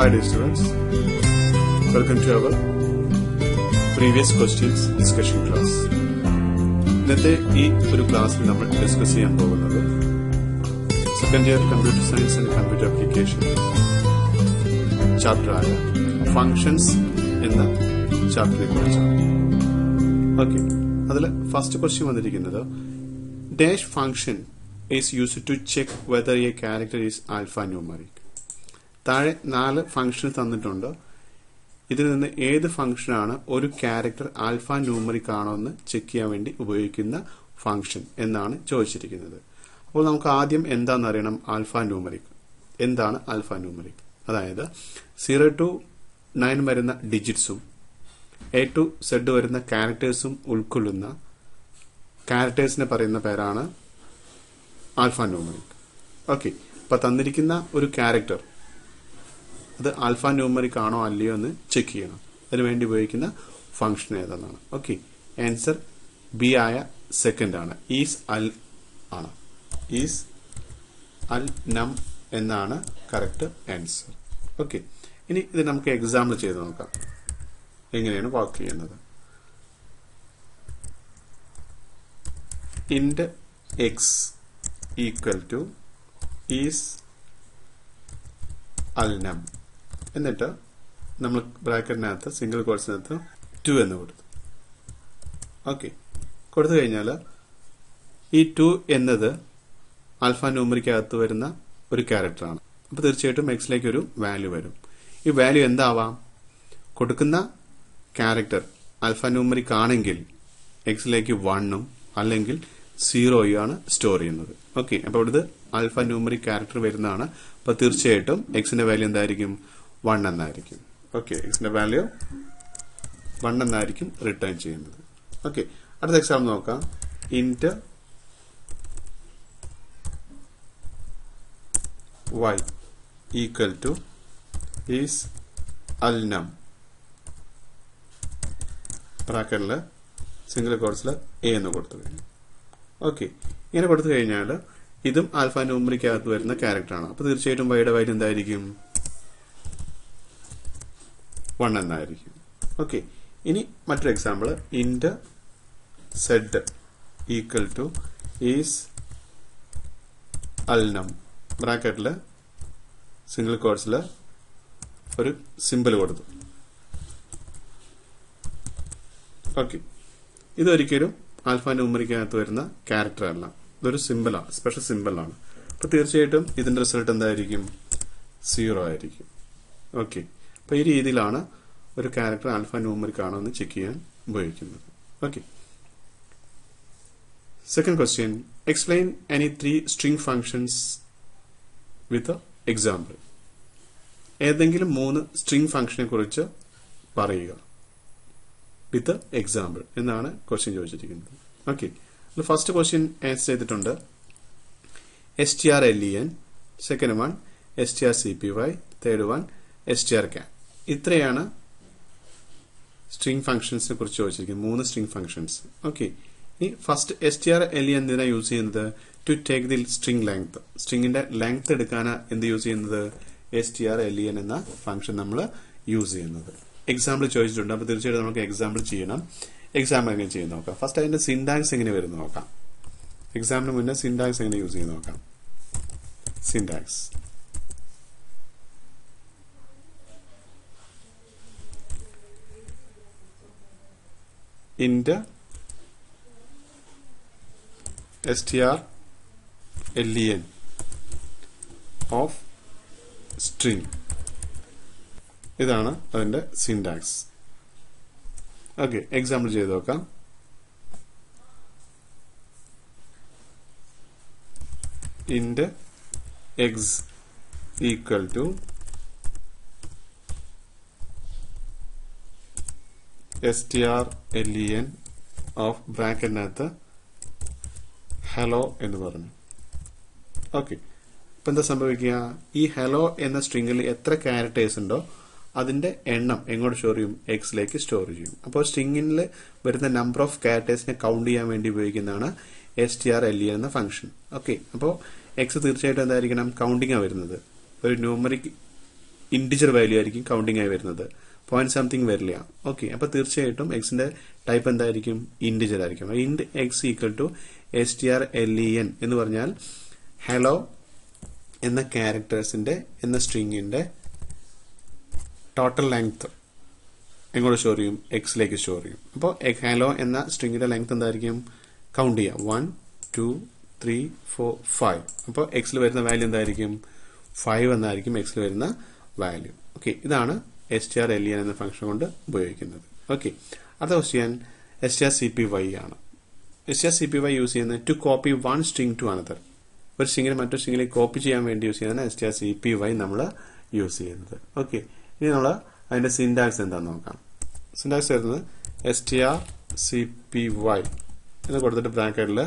Hi dear students, welcome to our previous questions discussion class. ഇന്നത്തെ ഈ ഒരു ക്ലാസ്സിൽ നമ്മൾ ഡിസ്കസ് ചെയ്യാൻ പോകുന്നത് second year computer science and computer application chapter ആയ ഫങ്ഷൻസ് എന്ന ചാപ്റ്ററിനെ കുറിച്ചാണ്. ഓക്കെ, അതിൽ ഫസ്റ്റ് ക്വസ്റ്റ്യൻ വന്നിരിക്കുന്നത് dash function is used to check whether a character is alphanumeric. താഴെ 4 ഫംഗ്ഷൻ തന്നിട്ടുണ്ട്. ഇതിൽ നിന്ന് ഏത് ഫംഗ്ഷനാണ് ഒരു ക്യാരക്ടർ ആൽഫ ന്യൂമറിക് ആണോ എന്ന് ചെക്ക് ചെയ്യാൻ വേണ്ടി ഉപയോഗിക്കുന്ന ഫംഗ്ഷൻ എന്നാണ് ചോദിച്ചിരിക്കുന്നത്. അപ്പോൾ നമുക്ക് ആദ്യം എന്താണെന്ന് അറിയണം. ആൽഫ ന്യൂമറിക് എന്താണ്? ആൽഫ ന്യൂമറിക് അതായത് 0 to 9 വരുന്ന ഡിജിറ്റ്സും A to Z വരുന്ന ക്യാരക്ടേഴ്സും ഉൾക്കൊള്ളുന്ന ക്യാരക്ടേഴ്സിനെ പറയുന്ന പേരാണ് ആൽഫ ന്യൂമറിക്. ഓക്കെ, അപ്പൊ തന്നിരിക്കുന്ന ഒരു ക്യാരക്ടർ അത് ആൽഫ ന്യൂമറിക് ആണോ അല്ലയോ എന്ന് ചെക്ക് ചെയ്യണം. അതിനുവേണ്ടി ഉപയോഗിക്കുന്ന ഫംഗ്ഷൻ ഏതെന്നാണ്. ഓക്കെ, ആൻസർ ബി ആയ സെക്കൻഡ് ആണ്. ഈസ് അൽ ആണ്. ഈസ് അൽ നം എന്നാണ് കറക്റ്റ് ആൻസർ. ഓക്കെ, ഇനി ഇത് നമുക്ക് എക്സാമ്പിൾ ചെയ്ത് നോക്കാം എങ്ങനെയാണ് വർക്ക് ചെയ്യുന്നത്. Int X equal to isalnum എന്നിട്ട് നമ്മൾ ബ്രാക്കറ്റിനകത്ത് സിംഗിൾ കോട്സിനകത്ത് 2 എന്ന് കൊടുത്തു. ഓക്കെ, കൊടുത്തു കഴിഞ്ഞാൽ ഈ 2 എന്നത് ആൽഫ ന്യൂമറിക്കകത്ത് വരുന്ന ഒരു ക്യാരക്ടറാണ്. അപ്പൊ തീർച്ചയായിട്ടും എക്സിലേക്ക് ഒരു വാല്യൂ വരും. ഈ വാല്യൂ എന്താവാം? കൊടുക്കുന്ന ക്യാരക്ടർ ആൽഫ ന്യൂമറിക് ആണെങ്കിൽ എക്സിലേക്ക് 1ഉം അല്ലെങ്കിൽ 0യും ആണ് സ്റ്റോർ ചെയ്യുന്നത്. ഓക്കെ, അപ്പൊ ഇവിടുത്തെ ആൽഫ ന്യൂമറിക് ക്യാരക്ടർ വരുന്നതാണ്. അപ്പൊ തീർച്ചയായിട്ടും എക്സിന്റെ വാല്യൂ എന്തായിരിക്കും? 1 എന്നായിരിക്കും. ഓക്കെ, എക്സിന്റെ വാല്യൂ 1 എന്നായിരിക്കും റിട്ടേൺ ചെയ്യുന്നത്. ഓക്കെ, അടുത്ത എക്സാമ്പിൾ നോക്കാം. Int y equal to isalnum ബ്രാക്കറ്റില് സിംഗിൾ കോട്സിൽ A എന്ന് കൊടുത്തു കഴിഞ്ഞു. ഓക്കെ, ഇങ്ങനെ കൊടുത്തു കഴിഞ്ഞാൽ ഇതും ആൽഫ ന്യൂമറിക്കകത്ത് വരുന്ന ക്യാരക്ടറാണ്. അപ്പൊ തീർച്ചയായിട്ടും വൈയുടെ വാല്യൂ എന്തായിരിക്കും? 1 എന്നായിരിക്കും. ഓക്കെ, ഇനി മറ്റൊരു example. Int z equal to isalnum ബ്രാക്കറ്റില് സിംഗിൾ കോട്സിൽ ഒരു സിമ്പിൾ കൊടുത്തു. ഓക്കെ, ഇതൊരിക്കലും ആൽഫ ന്യൂമറിക്കകത്ത് വരുന്ന ക്യാരക്ടർ അല്ല, ഇതൊരു സിമ്പിളാണ്, സ്പെഷ്യൽ സിമ്പിളാണ്. അപ്പൊ തീർച്ചയായിട്ടും ഇതിന്റെ റിസൾട്ട് എന്തായിരിക്കും? 0 ആയിരിക്കും. ഓക്കെ, അപ്പൊ ഈ രീതിയിലാണ് ഒരു ക്യാരക്ടർ ആൽഫ ന്യൂമറിക് ആണോ എന്ന് ചെക്ക് ചെയ്യാൻ ഉപയോഗിക്കുന്നത്. Okay, second question. Explain any 3 string functions with example. ഏതെങ്കിലും 3 സ്ട്രിംഗ് ഫംഗ്ഷനെ കുറിച്ച് പറയുക വിത്ത് എക്സാമ്പിൾ എന്നാണ് ക്വസ്റ്റ്യൻ ചോദിച്ചിരിക്കുന്നത്. ഓക്കെ, ഫസ്റ്റ് ക്വസ്റ്റ്യൻ ആൻസർ ചെയ്തിട്ടുണ്ട്. strlen, second one strcpy, third one strcat. ഇത്രയാണ് സ്ട്രിംഗ് ഫംഗ്ഷൻസിനെ കുറിച്ച് ചോദിച്ചിരിക്കുന്നത്. 3 സ്ട്രിംഗ് ഫംഗ്ഷൻസ്. ഓക്കെ, ഈ ഫസ്റ്റ് strlen എന്തിനാ യൂസ് ചെയ്യുന്നത്? To take the string length. സ്ട്രിംഗിന്റെ ലെങ്ത് എടുക്കാനാ എന്ത് യൂസ് ചെയ്യുന്നത്? strlen എന്ന ഫംഗ്ഷൻ നമ്മൾ യൂസ് ചെയ്യുന്നത്. എക്സാമ്പിൾ ചോദിച്ചിട്ടുണ്ട്. അപ്പൊ തീർച്ചയായിട്ടും നമുക്ക് എക്സാമ്പിൾ ചെയ്യണം. എക്സാമ്പിൾ എങ്ങനെ ചെയ്യുന്ന നോക്കാം. ഫസ്റ്റ് അതിന്റെ സിന്റാക്സ് എങ്ങനെ വരുന്നു നോക്കാം. എക്സാമ്പിളിന് മുന്നേ സിന്റാക്സ് എങ്ങനെ യൂസ് ചെയ്യുന്ന നോക്കാം. Syntax int strlen of string. ഇതാണ് അതിന്റെ സിന്റാക്സ്. ഓക്കെ, എക്സാമ്പിൾ ചെയ്ത് നോക്കാം. Int X equal to strlen of ബ്രാക്കറ്റിനകത്ത് ഹലോ എന്ന് പറഞ്ഞു. ഓക്കെ, ഇപ്പൊ എന്താ സംഭവിക്കുക? ഈ ഹലോ എന്ന സ്ട്രിംഗിൽ എത്ര ക്യാരക്ടേഴ്സ് ഉണ്ടോ അതിന്റെ എണ്ണം എങ്ങോട്ട് സ്റ്റോർ ചെയ്യും? എക്സിലേക്ക് സ്റ്റോർ ചെയ്യും. അപ്പോൾ സ്ട്രിംഗിൽ വരുന്ന നമ്പർ ഓഫ് ക്യാരക്ടേഴ്സിനെ കൗണ്ട് ചെയ്യാൻ വേണ്ടി ഉപയോഗിക്കുന്നതാണ് strlen എന്ന ഫംഗ്ഷൻ. ഓക്കെ, അപ്പോൾ എക്സ് തീർച്ചയായിട്ടും എന്തായിരിക്കണം? കൗണ്ടിംഗ് ആണ് വരുന്നത്. ഒരു ന്യൂമറിക് ഇന്റിജർ വാല്യൂ ആയിരിക്കും കൗണ്ടിങ് ആയി വരുന്നത്, പോയിന്റ് സംതിങ് വരില്ല. ഓക്കെ, അപ്പൊ തീർച്ചയായിട്ടും എക്സിന്റെ ടൈപ്പ് എന്തായിരിക്കും? ഇന്റിജർ ആയിരിക്കും. Int X equal to strlen എന്ന് പറഞ്ഞാൽ ഹലോ എന്ന ക്യാരക്ടേഴ്സിന്റെ എന്ന സ്ട്രിങ്ങിന്റെ ടോട്ടൽ ലെങ്ത് എങ്ങോട്ട് സ്റ്റോർ ചെയ്യും? എക്സിലേക്ക് സ്റ്റോർ ചെയ്യും. അപ്പോൾ ഹലോ എന്ന സ്ട്രിങ്ങിന്റെ ലെങ്ത് എന്തായിരിക്കും? കൗണ്ട് ചെയ്യാം. 1 2 3 4 5. അപ്പോൾ എക്സിൽ വരുന്ന വാല്യൂ എന്തായിരിക്കും? 5 എന്നായിരിക്കും എക്സിൽ വരുന്ന വാല്യൂ. ഓക്കെ, ഇതാണ് strlen എന്ന ഫംഗ്ഷൻ കൊണ്ട് ഉപയോഗിക്കുന്നത്. ഓക്കെ, അടുത്ത ക്വസ്റ്റ്യൻ strcpy ആണ്. strcpy യൂസ് ചെയ്യുന്നത് to copy one string to another. ഒരു സ്ട്രിങ്ങിനെ മറ്റൊരു സ്ട്രിങ്ങിലേക്ക് കോപ്പി ചെയ്യാൻ വേണ്ടി യൂസ് ചെയ്യുന്നതാണ് strcpy നമ്മൾ യൂസ് ചെയ്യുന്നത്. ഓക്കെ, ഇനി നമ്മൾ അതിന്റെ സിന്റാക്സ് എന്താണെന്ന് നോക്കാം. സിന്റാക്സ് വരുന്നത് strcpy എന്ന് കൊടുത്തിട്ട് ബ്രാക്കറ്റിൽ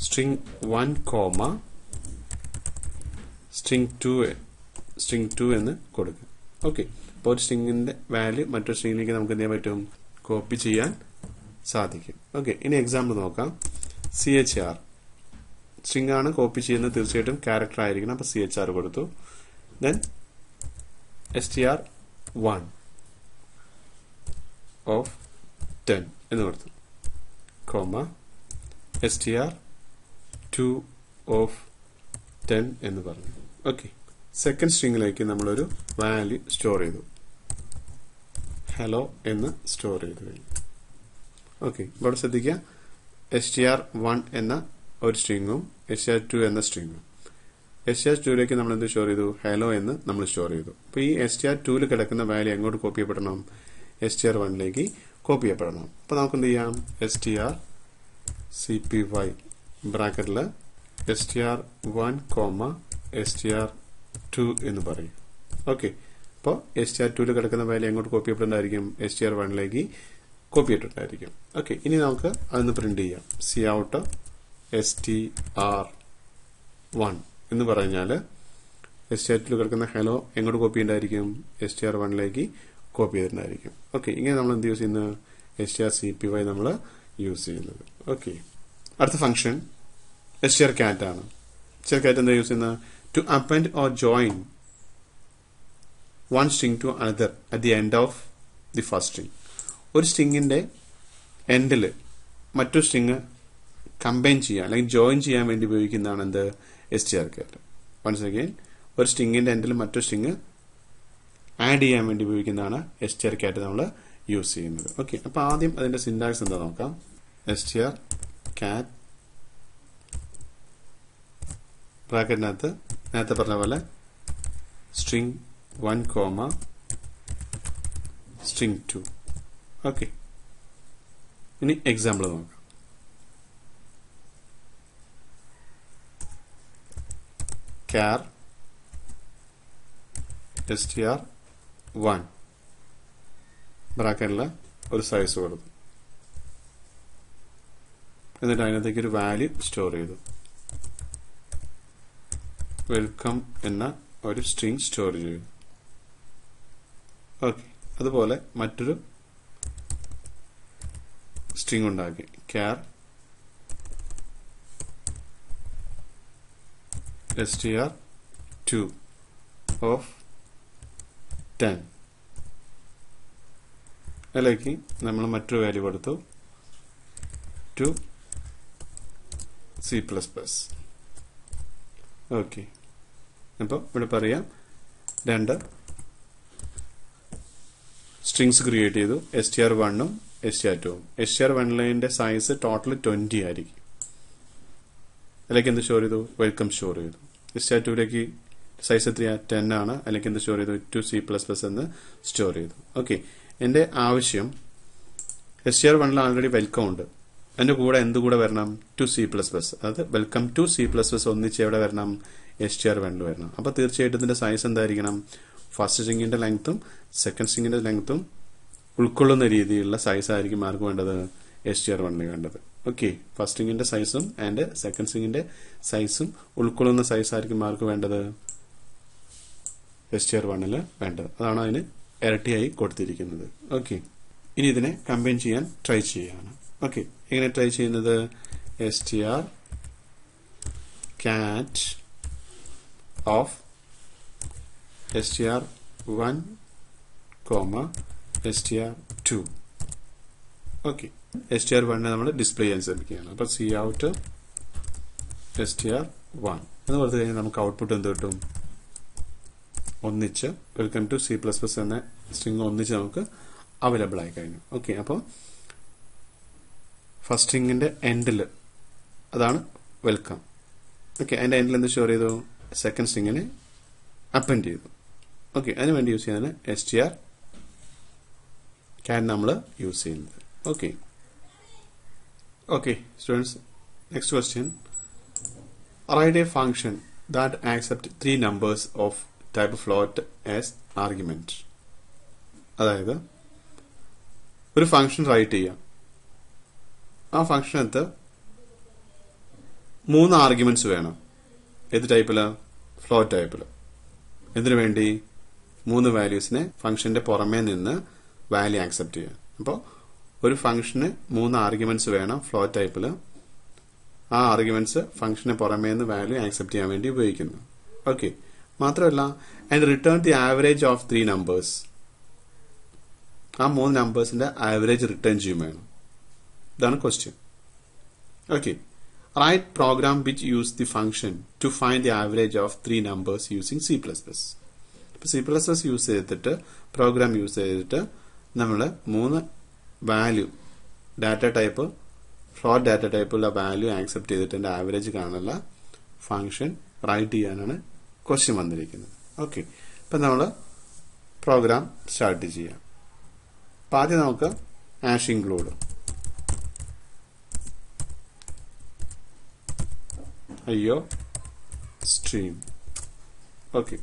string 1, string 2 എന്ന് കൊടുക്കുക. ഓക്കെ, അപ്പോൾ ഒരു സ്ട്രിങ്ങിന്റെ വാല്യൂ മറ്റൊരു സ്ട്രിങ്ങിലേക്ക് നമുക്ക് എന്ത് ചെയ്യാൻ പറ്റും? കോപ്പി ചെയ്യാൻ സാധിക്കും. ഓക്കെ, ഇനി എക്സാമ്പിൾ നോക്കാം. chr സ്ട്രിങ് ആണ് കോപ്പി ചെയ്യുന്നത്, തീർച്ചയായിട്ടും ക്യാരക്ടർ ആയിരിക്കണം. അപ്പൊ chr കൊടുത്തു. ദെൻ str1 of 10 എന്ന് കൊടുത്തു, str2 of 10 എന്ന് പറഞ്ഞു. ഓക്കെ, സെക്കൻഡ് സ്ട്രിങ്ങിലേക്ക് നമ്മളൊരു വാല്യൂ സ്റ്റോർ ചെയ്തു, ഹലോ എന്ന് സ്റ്റോർ ചെയ്തു കഴിഞ്ഞു. ഓക്കെ, ഇവിടെ ശ്രദ്ധിക്കുക, str1 എന്ന ഒരു സ്ട്രിങ്ങും str2 എന്ന സ്ട്രിങ്ങും. str2ലേക്ക് നമ്മൾ എന്ത് സ്റ്റോർ ചെയ്തു? ഹലോ എന്ന് നമ്മൾ സ്റ്റോർ ചെയ്തു. അപ്പൊ ഈ str2ൽ കിടക്കുന്ന വാല്യൂ എങ്ങോട്ട് കോപ്പി ചെയ്യപ്പെടണം? str1ലേക്ക് കോപ്പി ചെയ്യപ്പെടണം. അപ്പൊ നമുക്ക് എന്ത് ചെയ്യാം? strcpy ബ്രാക്കറ്റിൽ str1, str2 എന്ന് പറയും. ഓക്കെ, അപ്പോൾ str2ൽ കിടക്കുന്ന വാല്യൂ എങ്ങോട്ട് കോപ്പി ചെയ്യപ്പെടുന്നതായിരിക്കും? str1ലേക്ക് കോപ്പി ചെയ്തിട്ടുണ്ടായിരിക്കും. ഓക്കെ, ഇനി നമുക്ക് അതൊന്ന് പ്രിന്റ് ചെയ്യാം. cout str1 എന്ന് പറഞ്ഞാൽ str2ൽ കിടക്കുന്ന ഹലോ എങ്ങോട്ട് കോപ്പി ചെയ്യണ്ടായിരിക്കും? str1ലേക്ക് കോപ്പി ചെയ്തിട്ടുണ്ടായിരിക്കും. ഓക്കെ, ഇങ്ങനെ നമ്മൾ എന്ത് യൂസ് ചെയ്യുന്നത്? strcpy നമ്മൾ യൂസ് ചെയ്യുന്നത്. ഓക്കെ, അടുത്ത ഫംഗ്ഷൻ strcat ആണ്. strcat എന്താ യൂസ് ചെയ്യുന്നത്? To append or join one string to another at the end of the first string. ഒരു സ്ട്രിങ്ങിന്റെ എൻഡിൽ മറ്റൊരു സ്ട്രിങ് കമ്പൈൻ ചെയ്യാൻ അല്ലെങ്കിൽ ജോയിൻ ചെയ്യാൻ വേണ്ടി ഉപയോഗിക്കുന്നതാണ് എന്ത്? strcat. വൺസ് അഗൈൻ, ഒരു സ്ട്രിങ്ങിന്റെ എൻഡിൽ മറ്റൊരു സ്ട്രിങ് ആഡ് ചെയ്യാൻ വേണ്ടി ഉപയോഗിക്കുന്നതാണ് strcat നമ്മൾ യൂസ് ചെയ്യുന്നത്. ഓക്കെ, അപ്പൊ ആദ്യം അതിന്റെ സിന്റാക്സ് എന്താ നോക്കാം. strcat ബ്രാക്കറ്റിനകത്ത് നേരത്തെ പറഞ്ഞ പോലെ string 1, string 2. ഓക്കെ, ഇനി എക്സാമ്പിൾ നോക്കാം. char str1 ബ്രാക്കറ്റിൽ ഒരു സൈസ് കൊടുത്തു, എന്നിട്ട് അതിനകത്തേക്ക് ഒരു വാല്യൂ സ്റ്റോർ ചെയ്തു, വെൽക്കം എന്ന ഒരു സ്ട്രിങ് സ്റ്റോർ ചെയ്തു. ഓക്കെ, അതുപോലെ മറ്റൊരു സ്ട്രിങ് ഉണ്ടാക്കി, char str2 of 10. അതിലേക്ക് നമ്മൾ മറ്റൊരു വാല്യൂ കൊടുത്തു, ടു C++. ഓക്കെ, അപ്പോൾ ഇവിടെ പറയാം രണ്ട് സ്ട്രിങ്സ് ക്രിയേറ്റ് ചെയ്തു, str1ഉം str2ഉം. str1ന്റെ സൈസ് ടോട്ടൽ 20 ആയിരിക്കും. അതിലേക്ക് എന്ത് സ്റ്റോർ ചെയ്തു? വെൽക്കം സ്റ്റോർ ചെയ്തു. str2ലേക്ക് സൈസ് എത്രയാ? 10 ആണ്. അതിലേക്ക് എന്ത് സ്റ്റോർ ചെയ്തു? ടു C++ എന്ന് സ്റ്റോർ ചെയ്തു. ഓക്കെ, എന്റെ ആവശ്യം str1ൽ ആൾറെഡി വെൽക്കം ഉണ്ട്, അതിന്റെ കൂടെ എന്തുകൂടെ വരണം? To C++. അതായത് വെൽക്കം ടു C++ ഒന്നിച്ച് എവിടെ വരണം? str1ൽ വരണം. അപ്പൊ തീർച്ചയായിട്ടും ഇതിന്റെ സൈസ് എന്തായിരിക്കണം? ഫസ്റ്റ് സ്ട്രിങ്ങിന്റെ ലെങ്ത്തും സെക്കൻഡ് സ്ട്രിങ്ങിന്റെ ലെങ്ത്തും ഉൾക്കൊള്ളുന്ന രീതിയിലുള്ള സൈസ് ആയിരിക്കും ആർക്ക് വേണ്ടത്? str1ൽ വേണ്ടത്. ഓക്കെ, ഫസ്റ്റ് സ്ട്രിങ്ങിന്റെ സൈസും ആൻഡ് സെക്കൻഡ് സ്ട്രിങ്ങിന്റെ സൈസും ഉൾക്കൊള്ളുന്ന സൈസ് ആയിരിക്കും ആർക്ക് വേണ്ടത്? str1ൽ വേണ്ടത്. അതാണ് അതിന് ഇരട്ടിയായി കൊടുത്തിരിക്കുന്നത്. ഓക്കെ, ഇനി ഇതിനെ കമ്പൈൻ ചെയ്യാൻ ട്രൈ ചെയ്യാണ്. ഓക്കെ, എങ്ങനെ ട്രൈ ചെയ്യുന്നത്? strcat of str1 str2. Okay, str1 നമ്മൾ ഡിസ്പ്ലേ ചെയ്യാൻ ശ്രമിക്കുകയാണ്. അപ്പൊ സി ഔട്ട് str1 എന്ന് പറഞ്ഞു കഴിഞ്ഞാൽ നമുക്ക് ഔട്ട്പുട്ട് എന്ത് കിട്ടും? ഒന്നിച്ച് വെൽക്കം ടു C++ എന്ന സ്ട്രിംഗ് ഒന്നിച്ച് നമുക്ക് അവൈലബിൾ ആയി കഴിഞ്ഞു. ഓക്കെ, അപ്പോൾ ഫസ്റ്റ് സ്ട്രിങ്ങിന്റെ എൻഡിൽ അതാണ് വെൽക്കം. ഓക്കെ, അതിന്റെ എൻഡിൽ എന്ത് സ്റ്റോർ ചെയ്തു? സെക്കൻഡ് സ്ട്രിങ്ങിനെ അപ്പൻഡ് ചെയ്തു. ഓക്കെ, അതിന് വേണ്ടി യൂസ് ചെയ്യുന്നതിന് str can നമ്മൾ യൂസ് ചെയ്യുന്നത്. Okay okay students, next question. Write a function that accepts 3 numbers of type float as argument. അതായത് ഒരു ഫംഗ്ഷൻ റൈറ്റ് ചെയ്യാം. ആ ഫംഗ്ഷനകത്ത് 3 ആർഗ്യുമെന്റ്സ് വേണം. ഏത് ടൈപ്പില്? ഫ്ലോട്ട് ടൈപ്പില്. എന്തിനു വേണ്ടി? 3 വാല്യൂസിനെ ഫംഗ്ഷന്റെ പുറമേ നിന്ന് വാല്യൂ ആക്സെപ്റ്റ് ചെയ്യാം. അപ്പോൾ ഒരു ഫംഗ്ഷന് 3 ആർഗ്യുമെന്റ്സ് വേണം ഫ്ലോട്ട് ടൈപ്പില്. ആ ആർഗ്യുമെന്റ്സ് ഫംഗ്ഷന് പുറമേ നിന്ന് വാല്യൂ ആക്സെപ്റ്റ് ചെയ്യാൻ വേണ്ടി ഉപയോഗിക്കുന്നു. ഓക്കെ, മാത്രമല്ല and return the average of 3 numbers. ആ 3 നമ്പേഴ്സിന്റെ ആവറേജ് റിട്ടേൺ ചെയ്യും വേണം. ഇതാണ് question. Okay, write program which use the function to find the average of 3 numbers using C++. ഇപ്പൊ C++ യൂസ് ചെയ്തിട്ട്, പ്രോഗ്രാം യൂസ് ചെയ്തിട്ട് നമ്മൾ 3 value data type, float data ടൈപ്പുള്ള വാല്യൂ ആക്സെപ്റ്റ് ചെയ്തിട്ട് അതിന്റെ ആവറേജ് കാണുന്ന ഫംഗ്ഷൻ റൈറ്റ് ചെയ്യാനാണ് ക്വസ്റ്റ്യൻ വന്നിരിക്കുന്നത്. ഓക്കെ, ഇപ്പൊ നമ്മൾ പ്രോഗ്രാം സ്റ്റാർട്ട് ചെയ്യാം. അപ്പൊ ആദ്യം നമുക്ക് ആഷ് ഇൻക്ലൂഡ് അയ്യോ stream. Okay,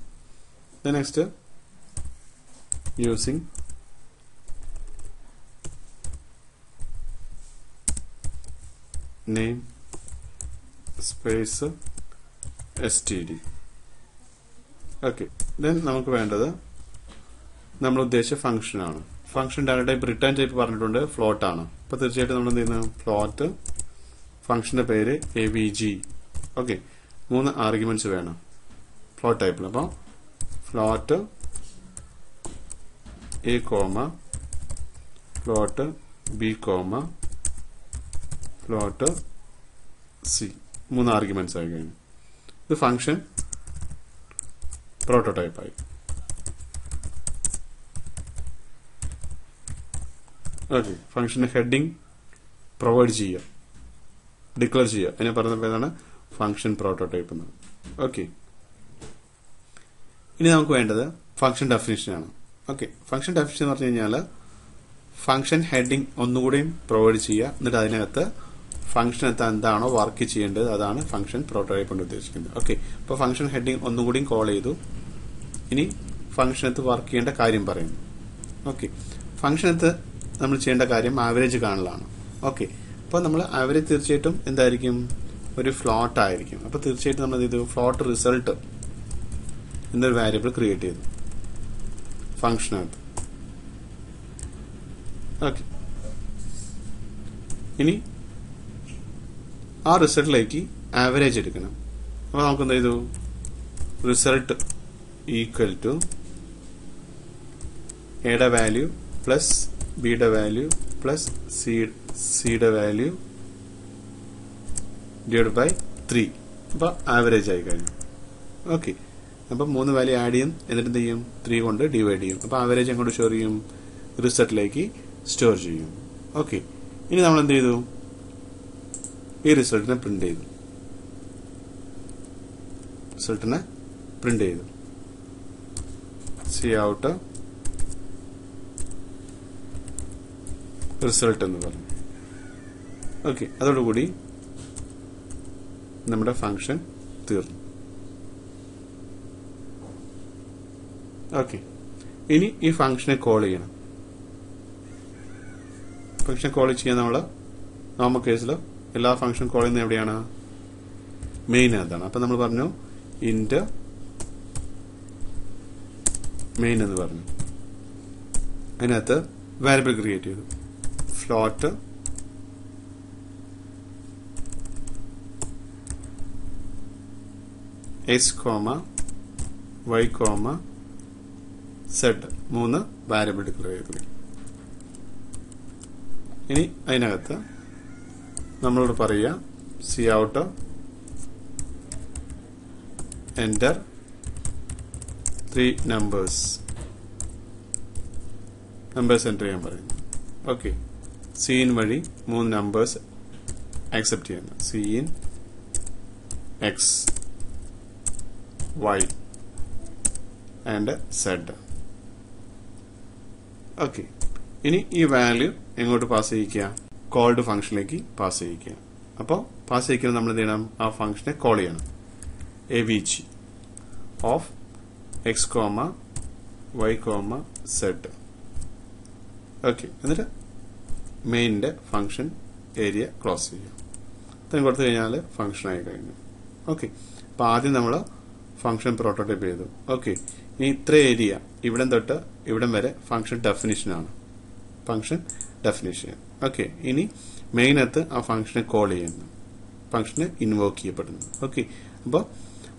next using name space std. Okay, then നമുക്ക് വേണ്ടത് നമ്മൾ ഉദ്ദേശിച്ച ഫംഗ്ഷൻ ആണ്. Function data type return type പറഞ്ഞിട്ടുണ്ട്, ഫ്ലോട്ട് ആണ്. അപ്പൊ തീർച്ചയായിട്ടും നമ്മൾ എന്ത് ചെയ്യുന്നു? ഫ്ലോട്ട്, ഫംഗ്ഷന്റെ പേര് avg. ഓക്കെ, 3 ആർഗ്യുമെന്റ്സ് വേണം ഫ്ലോട്ട് ടൈപ്പിൽ. അപ്പൊ float a comma float b comma float c. 3 arguments ആയി കഴിഞ്ഞു. ഇത് ഫംഗ്ഷൻ പ്രോട്ടോടൈപ്പ് ആയി. ഓക്കെ, ഫംഗ്ഷന് ഹെഡിങ് പ്രൊവൈഡ് ചെയ്യുക, ഡിക്ലെയർ ചെയ്യുക. അതിനെ പറഞ്ഞ പേരാണ് ഫംഗ്ഷൻ പ്രോട്ടോടൈപ്പ് എന്ന്. ഓക്കെ, ഇനി നമുക്ക് വേണ്ടത് ഫംഗ്ഷൻ ഡെഫിനിഷൻ ആണ്. ഓക്കെ, ഫംഗ്ഷൻ ഡെഫിനിഷൻ എന്ന് പറഞ്ഞു കഴിഞ്ഞാൽ ഫംഗ്ഷൻ ഹെഡിങ് ഒന്നുകൂടിയും പ്രൊവൈഡ് ചെയ്യുക. എന്നിട്ട് അതിനകത്ത് ഫംഗ്ഷനകത്ത് എന്താണോ വർക്ക് ചെയ്യേണ്ടത് അതാണ് ഫംഗ്ഷൻ പ്രോട്ടോടൈപ്പ് കൊണ്ട് ഉദ്ദേശിക്കുന്നത്. ഓക്കെ, അപ്പോൾ ഫംഗ്ഷൻ ഹെഡിങ് ഒന്നുകൂടിയും കോൾ ചെയ്തു. ഇനി ഫംഗ്ഷനകത്ത് വർക്ക് ചെയ്യേണ്ട കാര്യം പറയുന്നു. ഓക്കെ, ഫംഗ്ഷനകത്ത് നമ്മൾ ചെയ്യേണ്ട കാര്യം ആവറേജ് കാണലാണ്. ഓക്കെ, അപ്പോൾ നമ്മൾ ആവറേജ് തീർച്ചയായിട്ടും എന്തായിരിക്കും? ഒരു ഫ്ലോട്ട് ആയിരിക്കും. അപ്പൊ തീർച്ചയായിട്ടും നമ്മൾ ഇത് ഫ്ലോട്ട് റിസൾട്ട് എന്നൊരു വാരിയബിൾ ക്രിയേറ്റ് ചെയ്തു ഫംഗ്ഷനകത്ത്. ഓക്കെ, ഇനി ആ റിസൾട്ടിലേക്ക് ആവറേജ് എടുക്കണം. അപ്പൊ നമുക്ക് എന്ത് ചെയ്തു? റിസൾട്ട് ഈക്വൽ ടു എയുടെ വാല്യൂ പ്ലസ് ബിയുടെ വാല്യൂ പ്ലസ് സിയുടെ വാല്യൂ ഡിവൈഡ് ബൈ 3. അപ്പൊ ആവറേജ് ആയി കഴിഞ്ഞു. ഓക്കെ, അപ്പൊ 3 വാല്യൂ ആഡ് ചെയ്യും, എന്നിട്ട് എന്ത് ചെയ്യും? 3 കൊണ്ട് ഡിവൈഡ് ചെയ്യും. അപ്പൊ ആവറേജ് അങ്ങോട്ട് സ്റ്റോർ ചെയ്യും, റിസൾട്ടിലേക്ക് സ്റ്റോർ ചെയ്യും. ഓക്കെ, ഇനി നമ്മൾ എന്ത് ചെയ്തു? ഈ റിസൾട്ടിനെ പ്രിന്റ് ചെയ്തു. സി ഔട്ട് റിസൾട്ട് എന്ന് പറഞ്ഞു. ഓക്കെ, അതോടുകൂടി നമ്മുടെ ഫംഗ്ഷൻ തീർന്നു. ഓക്കെ, ഇനി ഈ ഫംഗ്ഷനെ കോൾ ചെയ്യണം. ഫംഗ്ഷൻ കോൾ ചെയ്യാൻ നമ്മള് നോർമൽ കേസിൽ എല്ലാ ഫംഗ്ഷൻ കോൾ ചെയ്യുന്നത് എവിടെയാണ്? മെയിൻ അതാണ്. അപ്പൊ നമ്മൾ പറഞ്ഞു ഇന്റ് മെയിൻ എന്ന് പറഞ്ഞു. അതിനകത്ത് വാരിയബിൾ ക്രിയേറ്റ് ചെയ്തു. Float x, y, Z 3 variable declare ചെയ്തു. ഇനി അതിനകത്ത് നമ്മളോട് പറയുക cout enter 3 numbers enter ചെയ്യാൻ പറയുന്നു. ഓക്കെ, സീൻ വഴി 3 നമ്പേഴ്സ് ആക്സെപ്റ്റ് ചെയ്യുന്നു. Cin X Y and Z. Okay, ഇനി ഈ വാല്യൂ എങ്ങോട്ട് പാസ് ചെയ്യിക്കുക? കോൾഡ് ഫംഗ്ഷനിലേക്ക് പാസ് ചെയ്യിക്കുക. അപ്പോൾ പാസ് ചെയ്യിക്കുന്നത് നമ്മൾ എന്ത് ചെയ്യണം? ആ ഫംഗ്ഷനെ കോൾ ചെയ്യണം. avg of X comma Y comma Z. Okay, എന്നിട്ട് മെയിനിന്റെ ഫംഗ്ഷൻ ഏരിയ ക്ലോസ് ചെയ്യുക. ഇത്രയും കൊടുത്തു കഴിഞ്ഞാൽ ഫംഗ്ഷൻ ആയി കഴിഞ്ഞു. ഓക്കെ, അപ്പൊ ആദ്യം നമ്മൾ ഫംഗ്ഷൻ പ്രോട്ടോടൈപ്പ് ചെയ്തു. ഓക്കെ, ഇനി ഇത്ര ഏരിയ ഇവിടം തൊട്ട് ഇവിടം വരെ ഫംഗ്ഷൻ ഡെഫിനിഷനാണ്. ഓക്കെ, ഇനി മെയിനകത്ത് ആ ഫംഗ്ഷനെ കോൾ ചെയ്യുന്നു, ഫംഗ്ഷനെ ഇൻവോക്ക് ചെയ്യപ്പെടുന്നു. ഓക്കെ, അപ്പോൾ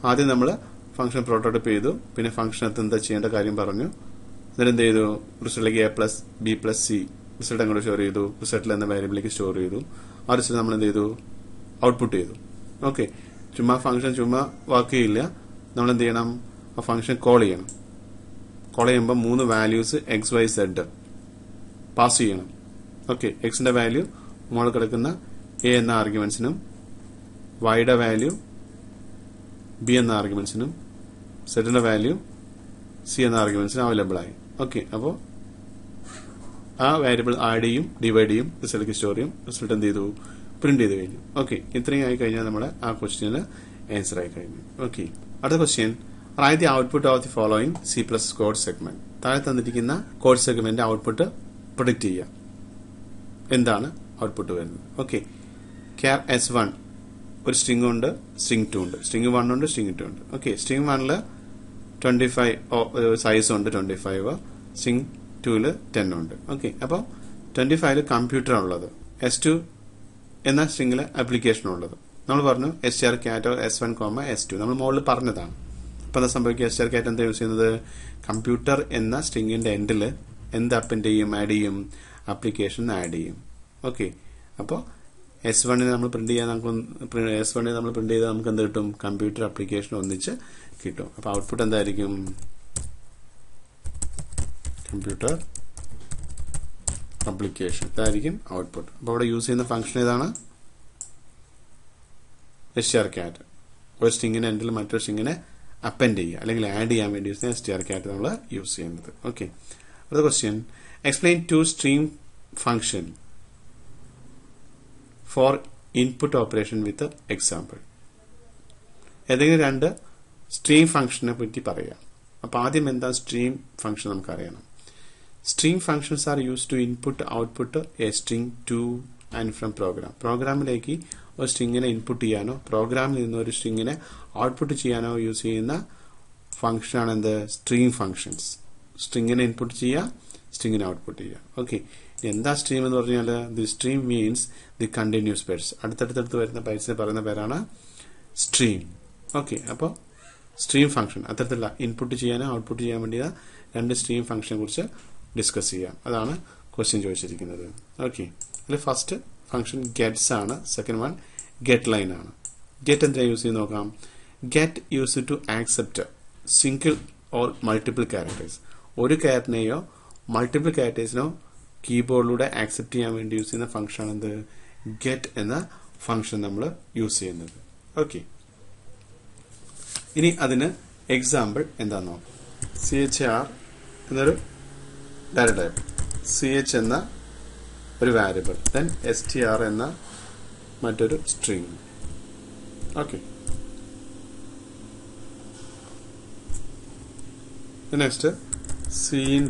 ആദ്യം നമ്മൾ ഫംഗ്ഷൻ പ്രോട്ടോടൈപ്പ് ചെയ്തു. പിന്നെ ഫംഗ്ഷനകത്ത് എന്താ ചെയ്യേണ്ട കാര്യം പറഞ്ഞു. എന്നിട്ട് എന്ത് ചെയ്തു? റിസൾട്ടിലേക്ക് a+b+c റിസൾട്ട് അങ്ങോട്ട് സ്റ്റോർ ചെയ്തു. റിസൾട്ടിൽ എന്ന വേരിയബിളിലേക്ക് സ്റ്റോർ ചെയ്തു. ആ റിസൾട്ട് നമ്മൾ എന്ത് ചെയ്തു? ഔട്ട്പുട്ട് ചെയ്തു. ഓക്കെ, ചുമ്മാ ഫംഗ്ഷൻ ചുമ്മാ വർക്ക് ചെയ്യില്ല. നമ്മൾ എന്ത് ചെയ്യണം? ആ ഫംഗ്ഷൻ കോൾ ചെയ്യണം. കോൾ ചെയ്യുമ്പോൾ 3 values X Y Z pass ചെയ്യണം. ഓക്കെ, എക്സിന്റെ വാല്യൂ മുകളിൽ കിടക്കുന്ന എ എന്ന ആർഗ്യുമെന്റ്സിനും വൈയുടെ വാല്യൂ ബി എന്ന ആർഗ്യുമെന്റ്സിനും സെഡിന്റെ വാല്യൂ സി എന്ന ആർഗ്യുമെന്റ്സിനും അവൈലബിൾ ആയി. ഓക്കെ, അപ്പോൾ ആ വേരിയബിൾ ആഡ് ചെയ്യും, ഡിവൈഡ് ചെയ്യും, റിസൾട്ട് സ്റ്റോർ ചെയ്യും, റിസൾട്ട് എന്ത് ചെയ്തു? പ്രിന്റ് ചെയ്ത് കഴിഞ്ഞു. ഓക്കെ, ഇത്രയും ആയി കഴിഞ്ഞാൽ നമ്മുടെ ആ ക്വസ്റ്റ്യന് ആൻസർ ആയി കഴിഞ്ഞു. ഓക്കെ, അടുത്ത question, write the output of the following C+ code segment. താഴെ തന്നിരിക്കുന്ന കോഡ് സെഗ്മെന്റ് ഔട്ട്പുട്ട് പ്രൊഡിക്റ്റ് ചെയ്യുക. എന്താണ് ഔട്ട്പുട്ട് വരുന്നത്? ഓക്കെ, ക്യാർ S1 ഒരു സ്ട്രിംഗ് ഉണ്ട്, സ്ട്രിംഗ് 2 ഉണ്ട്, സ്ട്രിംഗ് 1 ഉണ്ട്, സ്ട്രിംഗ് 2 ഉണ്ട്. ഓക്കെ, സ്ട്രിംഗ് 1 25 സൈസ് ഉണ്ട് 25, സ്ട്രിംഗ് 2 10 ഉണ്ട്. ഓക്കെ, അപ്പോൾ 25 കമ്പ്യൂട്ടർ ഉള്ളത്, S2 എന്ന സ്ട്രിംഗില് ആപ്ലിക്കേഷൻ ഉള്ളത്. നമ്മൾ പറഞ്ഞു strcat S1, S2 നമ്മൾ മുകളിൽ പറഞ്ഞതാണ്. അപ്പൊ എന്താ സംഭവിക്കുക? strcat എന്താ യൂസ് ചെയ്യുന്നത്? കമ്പ്യൂട്ടർ എന്ന സ്ട്രിംഗിന്റെ എൻഡിൽ എന്ത് അപ്പൻഡ് ചെയ്യും? ആഡ് ചെയ്യും, ആപ്ലിക്കേഷൻ ആഡ് ചെയ്യും. ഓക്കെ, അപ്പോൾ S1 നമ്മൾ പ്രിന്റ് ചെയ്താൽ നമുക്ക് എന്ത് കിട്ടും? കമ്പ്യൂട്ടർ ആപ്ലിക്കേഷൻ ഒന്നിച്ച് കിട്ടും. അപ്പൊ ഔട്ട്പുട്ട് എന്തായിരിക്കും? കമ്പ്യൂട്ടർ ആപ്ലിക്കേഷൻ, ഇതായിരിക്കും ഔട്ട്പുട്ട്. അപ്പോൾ അവിടെ യൂസ് ചെയ്യുന്ന ഫംഗ്ഷൻ ഏതാണ്? strcat. ഒരു സ്ട്രിംഗിന്റെ എൻഡിൽ മറ്റൊരു സ്ട്രിംഗിനെ അപ്പൻഡ് ചെയ്യുക അല്ലെങ്കിൽ ആഡ് ചെയ്യാൻ വേണ്ടി യൂസ് ചെയ്യുന്ന strcat നമ്മൾ യൂസ് ചെയ്യുന്നത്. ഓക്കെ, അടുത്ത question, explain 2 stream function four input operation വിത്ത് എക്സാമ്പിൾ. ഏതെങ്കിലും 2 സ്ട്രീം ഫംഗ്ഷനെ പറ്റി പറയാം. അപ്പൊ ആദ്യം എന്താ സ്ട്രീം ഫംഗ്ഷൻ നമുക്ക് അറിയണം. Stream functions are use to input output a string to and from program. പ്രോഗ്രാമിലേക്ക് ഒരു സ്ട്രിംഗിനെ ഇൻപുട്ട് ചെയ്യാനോ പ്രോഗ്രാമിൽ നിന്ന് ഒരു സ്ട്രിംഗിനെ ഔട്ട്പുട്ട് ചെയ്യാനോ യൂസ് ചെയ്യുന്ന ഫംഗ്ഷനാണ് എന്ത്? Stream functions. സ്ട്രിംഗിനെ ഇൻപുട്ട് ചെയ്യുക, സ്ട്രിംഗിനെ ഔട്ട്പുട്ട് ചെയ്യുക. ഓക്കെ, എന്താ സ്ട്രീം എന്ന് പറഞ്ഞാൽ the stream means the continuous bytes. അടുത്തടുത്ത് വരുന്ന ബൈറ്റ്സിനെ പറയുന്ന പേരാണ് സ്ട്രീം. ഓക്കെ, അപ്പോൾ സ്ട്രീം ഫംഗ്ഷൻ അത്തരത്തിലുള്ള ഇൻപുട്ട് ചെയ്യാനോ ഔട്ട്പുട്ട് ചെയ്യാൻ വേണ്ടിയ 2 സ്ട്രീം ഫംഗ്ഷനെ കുറിച്ച് ഡിസ്കസ് ചെയ്യാം. അതാണ് ക്വസ്റ്റ്യൻ ചോദിച്ചിരിക്കുന്നത്. ഓക്കെ, അതിൽ ഫസ്റ്റ് ഫംഗ്ഷൻ ഗെറ്റ്സ് ആണ്, സെക്കൻഡ് വൺ ഗെറ്റ് ലൈൻ ആണ്. ഗെറ്റ് എന്താ യൂസ് ചെയ്ത് നോക്കാം. Get use to accept single or multiple characters. ഒരു ക്യാരക്ടറിനെയോ മൾട്ടിപ്പിൾ ക്യാരക്ടേഴ്സിനോ കീബോർഡിലൂടെ ആക്സെപ്റ്റ് ചെയ്യാൻ വേണ്ടി യൂസ് ചെയ്യുന്ന ഫംഗ്ഷൻ ആണ് എന്ത്? ഗെറ്റ് എന്ന ഫംഗ്ഷൻ നമ്മൾ യൂസ് ചെയ്യുന്നത്. ഓക്കെ, ഇനി അതിന് എക്സാമ്പിൾ എന്താന്ന് നോക്കാം. CHR എന്നൊരു ഡാറ്റ ടൈപ്പ്, CH എന്ന ഒരു വാരിയബിൾ, ദെൻ STR എന്ന മറ്റൊരു string. Okay, next cin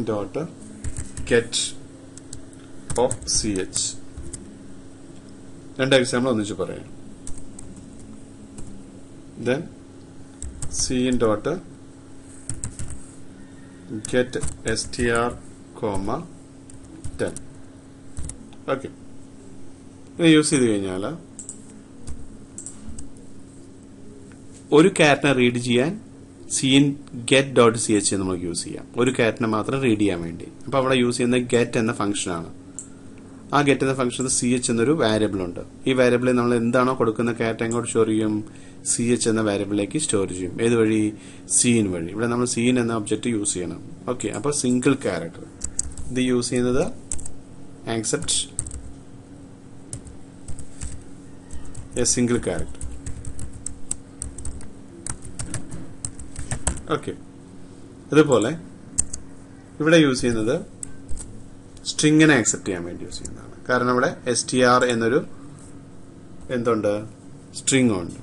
dot get of ch. 2 example ഒന്നിച്ച് പറയാം. then cin dot get str, 10. Okay, ഇത് യൂസ് ചെയ്ത് കഴിഞ്ഞാൽ ഒരു ക്യാരറ്റിനെ റീഡ് ചെയ്യാൻ cin get dot ch നമുക്ക് യൂസ് ചെയ്യാം. ഒരു ക്യാരറ്റിനെ മാത്രം റീഡ് ചെയ്യാൻ വേണ്ടി. അപ്പോൾ അവിടെ യൂസ് ചെയ്യുന്ന get എന്ന ഫംഗ്ഷനാണ്. ആ get എന്ന ഫംഗ്ഷന് ch എന്നൊരു വാരിയബിൾ ഉണ്ട്. ഈ വാരിയബിളിൽ നമ്മൾ എന്താണോ കൊടുക്കുന്ന ക്യാരറ്റ് എങ്ങോട്ട് സ്റ്റോർ ചെയ്യും? ch എന്ന വാരിയബിളിലേക്ക് സ്റ്റോർ ചെയ്യും. ഏത് വഴി? cin വഴി. ഇവിടെ നമ്മൾ cin എന്ന ഒബ്ജക്റ്റ് യൂസ് ചെയ്യണം. ഓക്കെ, അപ്പോൾ സിംഗിൾ ക്യാരക്ടർ ഇത് യൂസ് ചെയ്യുന്നത് accept a single character. Okay, അതുപോലെ ഇവിടെ യൂസ് ചെയ്യുന്നത് സ്ട്രിങ്ങിനെ ആക്സെപ്റ്റ് ചെയ്യാൻ വേണ്ടി യൂസ് ചെയ്യുന്നതാണ്. കാരണം ഇവിടെ str എന്നൊരു എന്തുണ്ട്? സ്ട്രിങ് ഉണ്ട്.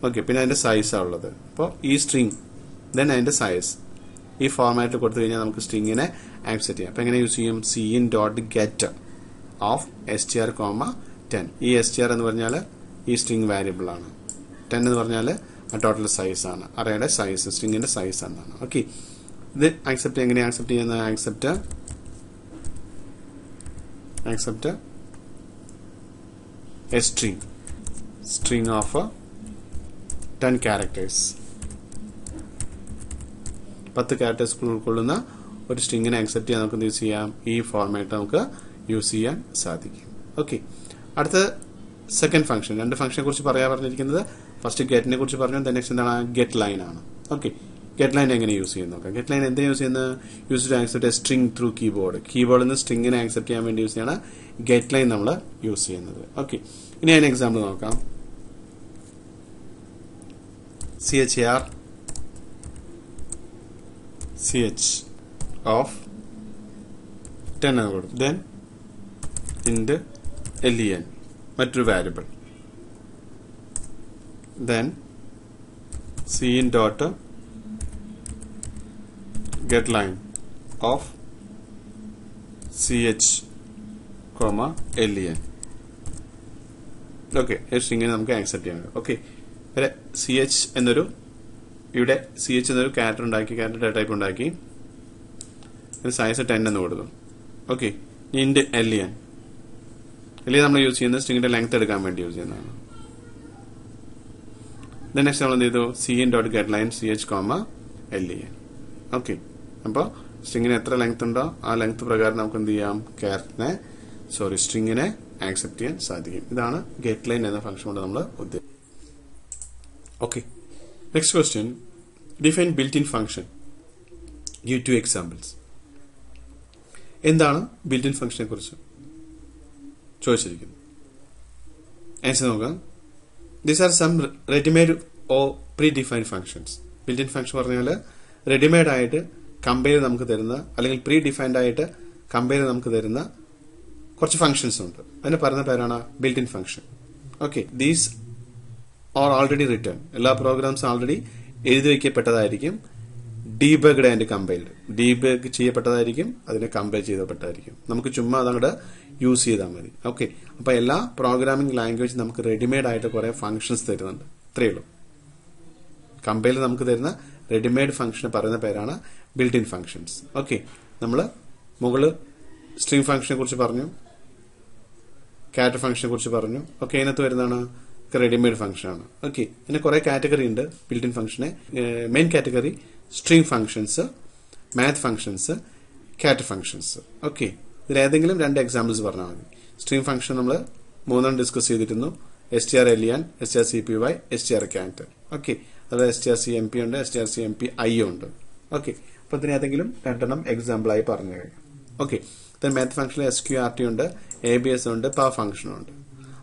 ഓക്കെ, പിന്നെ അതിന്റെ സൈസാണ് ഉള്ളത്. അപ്പോൾ ഈ സ്ട്രിങ് ദെൻ അതിന്റെ സൈസ് ഈ ഫോർമാറ്റിൽ കൊടുത്തു കഴിഞ്ഞാൽ നമുക്ക് സ്ട്രിങ്ങിനെ ആക്സെപ്റ്റ് ചെയ്യാം. അപ്പൊ എങ്ങനെ യൂസ് ചെയ്യും? cin dot get of str, 10. ഈ str എന്ന് പറഞ്ഞാൽ ഈ സ്ട്രിങ് വാരിയബിൾ ആണ്. 10 എന്ന് പറഞ്ഞാൽ ടോട്ടൽ സൈസ് ആണ്, അറേയുടെ സൈസ്, സ്ട്രിങ്ങിന്റെ സൈസ് എന്നാണ്. ഓക്കെ, ഇത് ആക്സെപ്റ്റ് എങ്ങനെയാണ് ആക്സെപ്റ്റ് ചെയ്യുന്നത്? Accept a string of 10 characters. 10 characters ഉൾക്കൊള്ളുന്ന ഒരു സ്ട്രിങ്ങിനെ ആക്സെപ്റ്റ് ചെയ്യാൻ നമുക്ക് യൂസ് ചെയ്യാം. ഈ ഫോർമാറ്റ് നമുക്ക് യൂസ് ചെയ്യാൻ സാധിക്കും. ഓക്കെ, അടുത്ത സെക്കൻഡ് ഫംഗ്ഷൻ. രണ്ട് ഫംഗ്ഷനെ കുറിച്ച് പറഞ്ഞിരിക്കുന്നത് ഫസ്റ്റ് ഗെറ്റിനെ കുറിച്ച് പറഞ്ഞു. നെക്സ്റ്റ് എന്താണ്? ഗെറ്റ് ലൈൻ ആണ്. ഓക്കെ, ഗെറ്റ് ലൈൻ എങ്ങനെ യൂസ് ചെയ്യുന്നു നോക്കാം. ഗെറ്റ് ലൈൻ എന്താ യൂസ് ചെയ്യുന്നത്? Use to accept a string through കീബോർഡിൽ നിന്ന് സ്ട്രിങ്ങിനെ ആക്സെപ്റ്റ് ചെയ്യാൻ വേണ്ടി യൂസ് ചെയ്യാണ് ഗെറ്റ് ലൈൻ നമ്മൾ യൂസ് ചെയ്യുന്നത്. ഓക്കെ, ഇനി അതിന് എക്സാമ്പിൾ നോക്കാം. char ch ഓഫ് 10 എന്ന് കൊടുത്തു. ദെൻ int len മറ്റൊരു variable. then cin dot get line of ch, len. Okay, സ്ട്രിങ്ങിനെ നമുക്ക് ആക്സെപ്റ്റ് ചെയ്യാം. ഓക്കെ, ഇവിടെ ch എന്നൊരു ക്യാരക്ടർ ഉണ്ടാക്കി, ക്യാരക്ടർ ഡേറ്റ ടൈപ്പ് ഉണ്ടാക്കി, സൈസ് 10 എന്ന് കൊടുത്തു. ഓക്കെ, int len നമ്മൾ യൂസ് ചെയ്യുന്നത് സ്ട്രിങ്ങിന്റെ ലെങ്ത് എടുക്കാൻ വേണ്ടി യൂസ് ചെയ്യുന്നതാണ്. നെക്സ്റ്റ് നമ്മൾ എന്ത് ചെയ്തു? cin dot get line ch, len. Okay, അപ്പോൾ സ്ട്രിങ്ങിന് എത്ര ലെങ്ത് ഉണ്ടോ ആ ലെങ്ത് പ്രകാരം നമുക്ക് എന്ത് ചെയ്യാം? സ്ട്രിങ്ങിനെ ആക്സെപ്റ്റ് ചെയ്യാൻ സാധിക്കും. ഇതാണ് ഗെറ്റ് ലൈൻ എന്ന ഫംഗ്ഷൻ കൊണ്ട് നമ്മൾ ഉദ്ദേശിക്കുന്നത്. Okay, next question. Define built in function. Give 2 examples. എന്താണ് ബിൽറ്റ് ഇൻ ഫംഗ്ഷനെ കുറിച്ച് ചോദിച്ചിരിക്കുന്നു? ആൻസർ നോക്കാം. These are some readymade or pre defined functions. Built in function പറഞ്ഞാൽ റെഡിമെയ്ഡ് ആയിട്ട് കമ്പയർ നമുക്ക് തരുന്ന, അല്ലെങ്കിൽ പ്രീ ഡിഫൈൻഡ് ആയിട്ട് കമ്പയർ നമുക്ക് തരുന്ന കുറച്ച് ഫംഗ്ഷൻസ് ഉണ്ട്. അതിന് പറയുന്ന പേരാണ് built in function. Okay, these are already return. എല്ലാ പ്രോഗ്രാംസ് ഓൾറെഡി എഴുതി വയ്ക്കപ്പെട്ടതായിരിക്കും. ഡീബഗ്ഡ് ആൻഡ് കമ്പൈൽഡ്. ഡീബഗ് ചെയ്യപ്പെട്ടതായിരിക്കും, അതിനെ കമ്പയർ ചെയ്യപ്പെട്ടതായിരിക്കും. നമുക്ക് ചുമ്മാ അതങ്ങോട്ട് യൂസ് ചെയ്താൽ മതി. ഓക്കെ, അപ്പൊ എല്ലാ പ്രോഗ്രാമിംഗ് ലാംഗ്വേജ് നമുക്ക് റെഡിമെയ്ഡ് ആയിട്ട് കുറെ ഫംഗ്ഷൻസ് തരുന്നുണ്ട്. ഇത്രയേ ഉള്ളൂ. കമ്പൈലർ നമുക്ക് തരുന്ന റെഡിമെയ്ഡ് ഫംഗ്ഷന് പറയുന്ന പേരാണ് ബിൽറ്റ് ഇൻ ഫംഗ്ഷൻസ്. ഓക്കെ, നമ്മൾ മുകളിൽ സ്ട്രിംഗ് ഫംഗ്ഷനെ കുറിച്ച് പറഞ്ഞു, ക്യാരക്ടർ ഫംഗ്ഷനെ കുറിച്ച് പറഞ്ഞു. ഓക്കെ, അതിനകത്ത് വരുന്നതാണ് റെഡിമെയ്ഡ് ഫംഗ്ഷൻ ആണ്. ഓക്കെ, ഇതിന് കുറെ കാറ്റഗറി ഉണ്ട് ബിൽറ്റ് ഇൻ ഫംഗ്ഷനെ. Main category string functions, math functions, character functions. Okay, ഇതിൽ ഏതെങ്കിലും 2 എക്സാമ്പിൾസ് പറഞ്ഞാൽ മതി. സ്ട്രിംഗ് ഫംഗ്ഷൻ നമ്മൾ 3 ഡിസ്കസ് ചെയ്തിരുന്നു. strlen, strcpy, strcat. ഓക്കെ, അതുപോലെ strcmp ഉണ്ട്, strcmpi ഉണ്ട്. ഓക്കെ, അപ്പൊ ഇതിന് ഏതെങ്കിലും 2 എക്സാമ്പിൾ ആയി പറഞ്ഞു കഴിഞ്ഞു. ഓക്കെ, മാത്ത് ഫംഗ്ഷനിൽ sqrt ഉണ്ട്, abs ഉണ്ട്, പവർ ഫംഗ്ഷൻ ഉണ്ട്.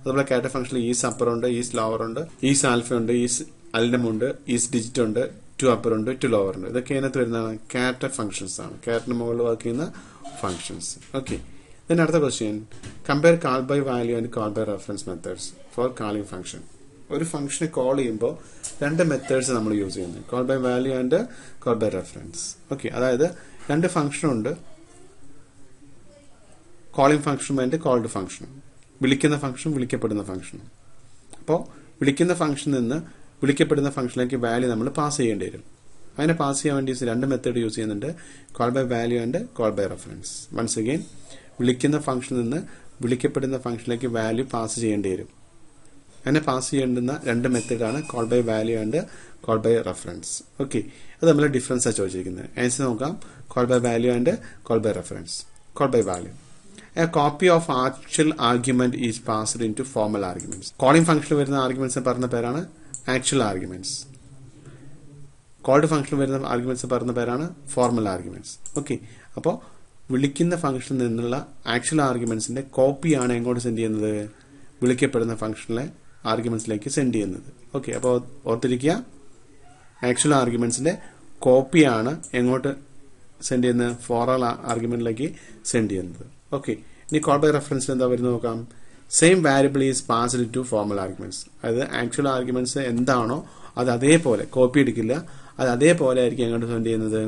അതുപോലെ ക്യാരക്ടർ ഫംഗ്ഷനിൽ ഈസ് അപ്പർ ഉണ്ട്, ഈസ് ലോവർ ഉണ്ട്, ഈസ് ആൽഫ ഉണ്ട്, ഈസ് അൽഡം ഉണ്ട്, ഈസ് ഡിജിറ്റ് ഉണ്ട്, ടു അപ്പർ ഉണ്ട്, ടു ലോവർ ഉണ്ട്. ഇതൊക്കെ അതിനകത്ത് വരുന്നതാണ് ക്യാരക്ടർ ഫംഗ്ഷൻസ് ആണ്. ക്യാരക്ടറിന് മുകളിൽ വർക്ക് ചെയ്യുന്ന ഫംഗ്ഷൻസ്. ഓക്കെ, then അടുത്ത question. Compare call by value and call by reference methods for calling function. ഒരു ഫംഗ്ഷനെ കോൾ ചെയ്യുമ്പോൾ 2 മെത്തേഡ്സ് നമ്മൾ യൂസ് ചെയ്യുന്നത്, call by value and call by reference. Okay, അതായത് 2 ഫംഗ്ഷൻ ഉണ്ട്. കോളിംഗ് ഫംഗ്ഷനും ആൻഡ് കോൾഡ് ഫംഗ്ഷനും. വിളിക്കുന്ന ഫംഗ്ഷനും വിളിക്കപ്പെടുന്ന ഫംഗ്ഷനും. അപ്പോൾ വിളിക്കുന്ന ഫംഗ്ഷനിൽ നിന്ന് വിളിക്കപ്പെടുന്ന ഫംഗ്ഷനിലേക്ക് വാല്യൂ നമ്മൾ പാസ് ചെയ്യേണ്ടി വരും. അതിനെ പാസ് ചെയ്യാൻ വേണ്ടി 2 മെത്തേഡ് യൂസ് ചെയ്യുന്നുണ്ട്, call by value and call by reference. Once again, വിളിക്കുന്ന ഫംഗ്ഷനിൽ നിന്ന് വിളിക്കപ്പെടുന്ന ഫംഗ്ഷനിലേക്ക് വാല്യൂ പാസ് ചെയ്യേണ്ടി വരും. അങ്ങനെ പാസ് ചെയ്യേണ്ടുന്ന രണ്ട് മെത്തേഡാണ് call by value and call by reference. Okay, അത് നമ്മൾ ഡിഫറൻസാണ് ചോദിച്ചിരിക്കുന്നത്. ആൻസർ നോക്കാം. Call by value and call by reference. Call by value, a copy of actual argument is passed into formal arguments. Calling function വരുന്ന arguments പറയുന്ന പേരാണ് actual arguments. Called function വരുന്ന arguments പറയുന്ന പേരാണ് ഫോർമൽ ആർഗ്യുമെന്റ്സ്. ഓക്കെ, അപ്പോൾ വിളിക്കുന്ന ഫംഗ്ഷനിൽ നിന്നുള്ള ആക്ച്വൽ ആർഗ്യുമെന്റ്സിന്റെ കോപ്പിയാണ് എങ്ങോട്ട് സെൻഡ് ചെയ്യുന്നത്? വിളിക്കപ്പെടുന്ന ഫംഗ്ഷനിലെ ആർഗ്യുമെന്റ്സിലേക്ക് സെൻഡ് ചെയ്യുന്നത്. ഓക്കെ, അപ്പോൾ ഓർത്തിരിക്കുക, ആക്ച്വൽ ആർഗ്യുമെന്റ്സിന്റെ കോപ്പിയാണ് എങ്ങോട്ട് സെൻഡ് ചെയ്യുന്നത്? ഫോർമൽ ആർഗ്യുമെന്റിലേക്ക് സെൻഡ് ചെയ്യുന്നത്. ഓക്കെ, ഇനി കോൾ ബൈ റെഫറൻസിൽ എന്താ വരുന്നത് നോക്കാം. Same variable is passed to formal arguments. അതായത് ആക്ച്വൽ ആർഗ്യുമെന്റ്സ് എന്താണോ അത് അതേപോലെ കോപ്പി എടുക്കില്ല, അത് അതേപോലെ ആയിരിക്കും എങ്ങോട്ട് സെൻഡ് ചെയ്യുന്നത്?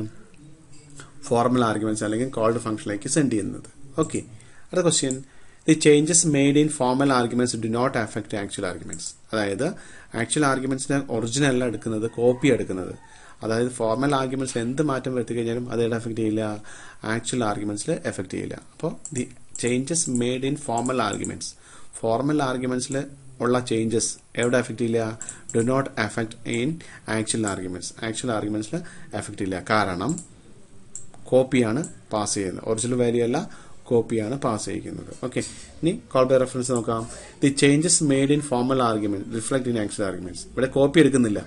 ഫോർമൽ ആർഗ്യുമെന്റ്സ് അല്ലെങ്കിൽ കോൾഡ് ഫംഗ്ഷനിലേക്ക് സെൻഡ് ചെയ്യുന്നത്. ഓക്കെ, അടുത്ത question, the changes made in formal arguments do not affect actual arguments. അതായത് ആക്ച്വൽ ആർഗ്യുമെന്റ്സിന്റെ ഒറിജിനൽ അല്ല എടുക്കുന്നത്, കോപ്പി എടുക്കുന്നത്. അതായത് ഫോർമൽ ആർഗ്യുമെന്റ്സിൽ എന്ത് മാറ്റം വരുത്തി കഴിഞ്ഞാലും അത് എഫക്ട് ചെയ്യില്ല, ആക്ച്വൽ ആർഗ്യുമെന്റ്സിൽ എഫക്ട് ചെയ്യില്ല. അപ്പോൾ the changes made in formal arguments, formal ആർഗ്യുമെന്റ്സിൽ ഉള്ള ചേഞ്ചസ് എവിടെ എഫക്ട് ചെയ്യില്ല? Do not effect in actual arguments. Actual ആർഗ്യുമെന്റ്സിൽ എഫക്ട് ഇല്ല, കാരണം കോപ്പിയാണ് പാസ് ചെയ്യുന്നത്. ഒറിജിനൽ വാല്യൂ അല്ല, കോപ്പിയാണ് പാസ് ചെയ്യിക്കുന്നത്. ഓക്കെ, ഇനി കോൾ ബൈ റെഫറൻസ് നോക്കാം. The changes made in formal argument reflect in actual arguments. ഇവിടെ കോപ്പി എടുക്കുന്നില്ല,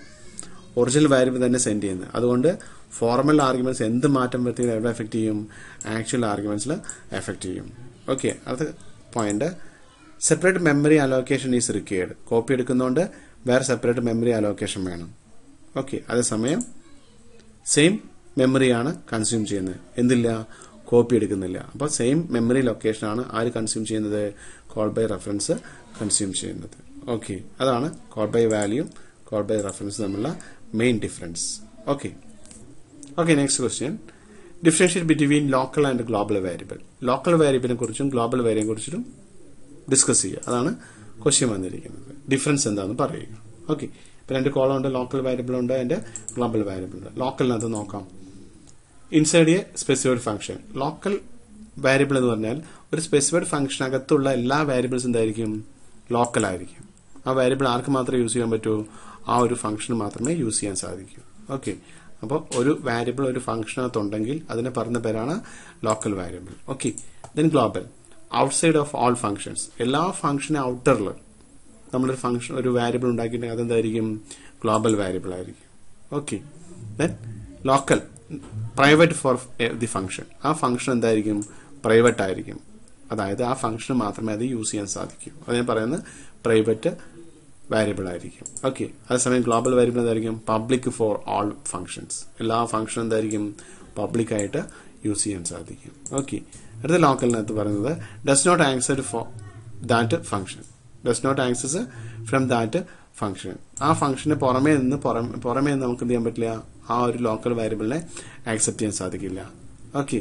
ഒറിജിനൽ വാല്യൂ തന്നെ സെൻഡ് ചെയ്യുന്നത്. അതുകൊണ്ട് ഫോർമൽ ആർഗ്യുമെന്റ്സ് എന്ത് മാറ്റം വരുത്തിയാലും എവിടെ എഫക്ട് ചെയ്യും? ആക്ച്വൽ ആർഗ്യുമെന്റ്സിൽ എഫക്ട് ചെയ്യും. ഓക്കെ, അടുത്ത point, separate memory allocation is required. Copy എടുക്കുന്നതുകൊണ്ട് വേറെ സെപ്പറേറ്റ് മെമ്മറി അലോക്കേഷൻ വേണം. ഓക്കെ, അതേസമയം സെയിം മെമ്മറിയാണ് കൺസ്യൂം ചെയ്യുന്നത്, എന്തില്ല? കോപ്പി എടുക്കുന്നില്ല. അപ്പോൾ സെയിം മെമ്മറി ലൊക്കേഷനാണ് ആര് കൺസ്യൂം ചെയ്യുന്നത്? കോൾ ബൈ റെഫറൻസ് കൺസ്യൂം ചെയ്യുന്നത്. ഓക്കെ, അതാണ് call by value call by reference തമ്മിലുള്ള main difference. Okay, next question, differentiate between local and global variable. Local വേരിയബിളിനെ കുറിച്ചും ഗ്ലോബൽ വേരിയബിളിനെ കുറിച്ചും ഡിസ്കസ് ചെയ്യുക. അതാണ് ക്വസ്റ്റ്യൻ വന്നിരിക്കുന്നത്. ഡിഫറൻസ് എന്താണെന്ന് പറയുക. ഓക്കെ, ഇപ്പൊ രണ്ട് കോളം ഉണ്ട്, ലോക്കൽ വേരിയബിൾ ഉണ്ട്, അതിന്റെ ഗ്ലോബൽ വേരിയബിൾ ഉണ്ട്. ലോക്കലിനകത്ത് നോക്കാം. Inside A specified function. Local variable എന്ന് പറഞ്ഞാൽ ഒരു സ്പെസിഫൈഡ് ഫംഗ്ഷനകത്തുള്ള എല്ലാ വേരിയബിൾസ് എന്തായിരിക്കും? ലോക്കൽ ആയിരിക്കും. ആ വേരിയബിൾ ആർക്ക് മാത്രമേ യൂസ് ചെയ്യാൻ പറ്റൂ? ആ ഒരു ഫംഗ്ഷന് മാത്രമേ യൂസ് ചെയ്യാൻ സാധിക്കൂ. ഓക്കെ, അപ്പോൾ ഒരു വേരിയബിൾ ഒരു ഫംഗ്ഷനകത്തുണ്ടെങ്കിൽ അതിനെ പറയുന്ന പേരാണ് local variable. Okay, then global, outside of all functions. എല്ലാ ഫംഗ്ഷന് ഔട്ടറിൽ നമ്മളൊരു ഫംഗ്ഷൻ ഒരു വേരിയബിൾ ഉണ്ടാക്കിയിട്ടുണ്ടെങ്കിൽ അതെന്തായിരിക്കും? ഗ്ലോബൽ വേരിയബിൾ ആയിരിക്കും. Okay, then local, private for the function. ആ ഫംഗ്ഷൻ എന്തായിരിക്കും? പ്രൈവറ്റ് ആയിരിക്കും. അതായത് ആ ഫംഗ്ഷന് മാത്രമേ അത് യൂസ് ചെയ്യാൻ സാധിക്കൂ. അതിനെ പറയുന്നത് പ്രൈവറ്റ് വേരിയബിൾ ആയിരിക്കും. ഓക്കെ, അതേസമയം ഗ്ലോബൽ വേരിയബിൾ എന്തായിരിക്കും? Public for all functions. എല്ലാ ഫംഗ്ഷനും എന്തായിരിക്കും? പബ്ലിക് ആയിട്ട് യൂസ് ചെയ്യാൻ സാധിക്കും. ഓക്കെ, അടുത്ത ലോക്കലിനകത്ത് പറയുന്നത് does not access for that function. Does not access from that function. ആ ഫംഗ്ഷന് പുറമേ നിന്ന് നമുക്ക് എന്ത് ചെയ്യാൻ പറ്റില്ല? ആ ഒരു ലോക്കൽ വേരിയബിളിനെ ആക്സെപ്റ്റ് ചെയ്യാൻ സാധിക്കില്ല. ഓക്കെ,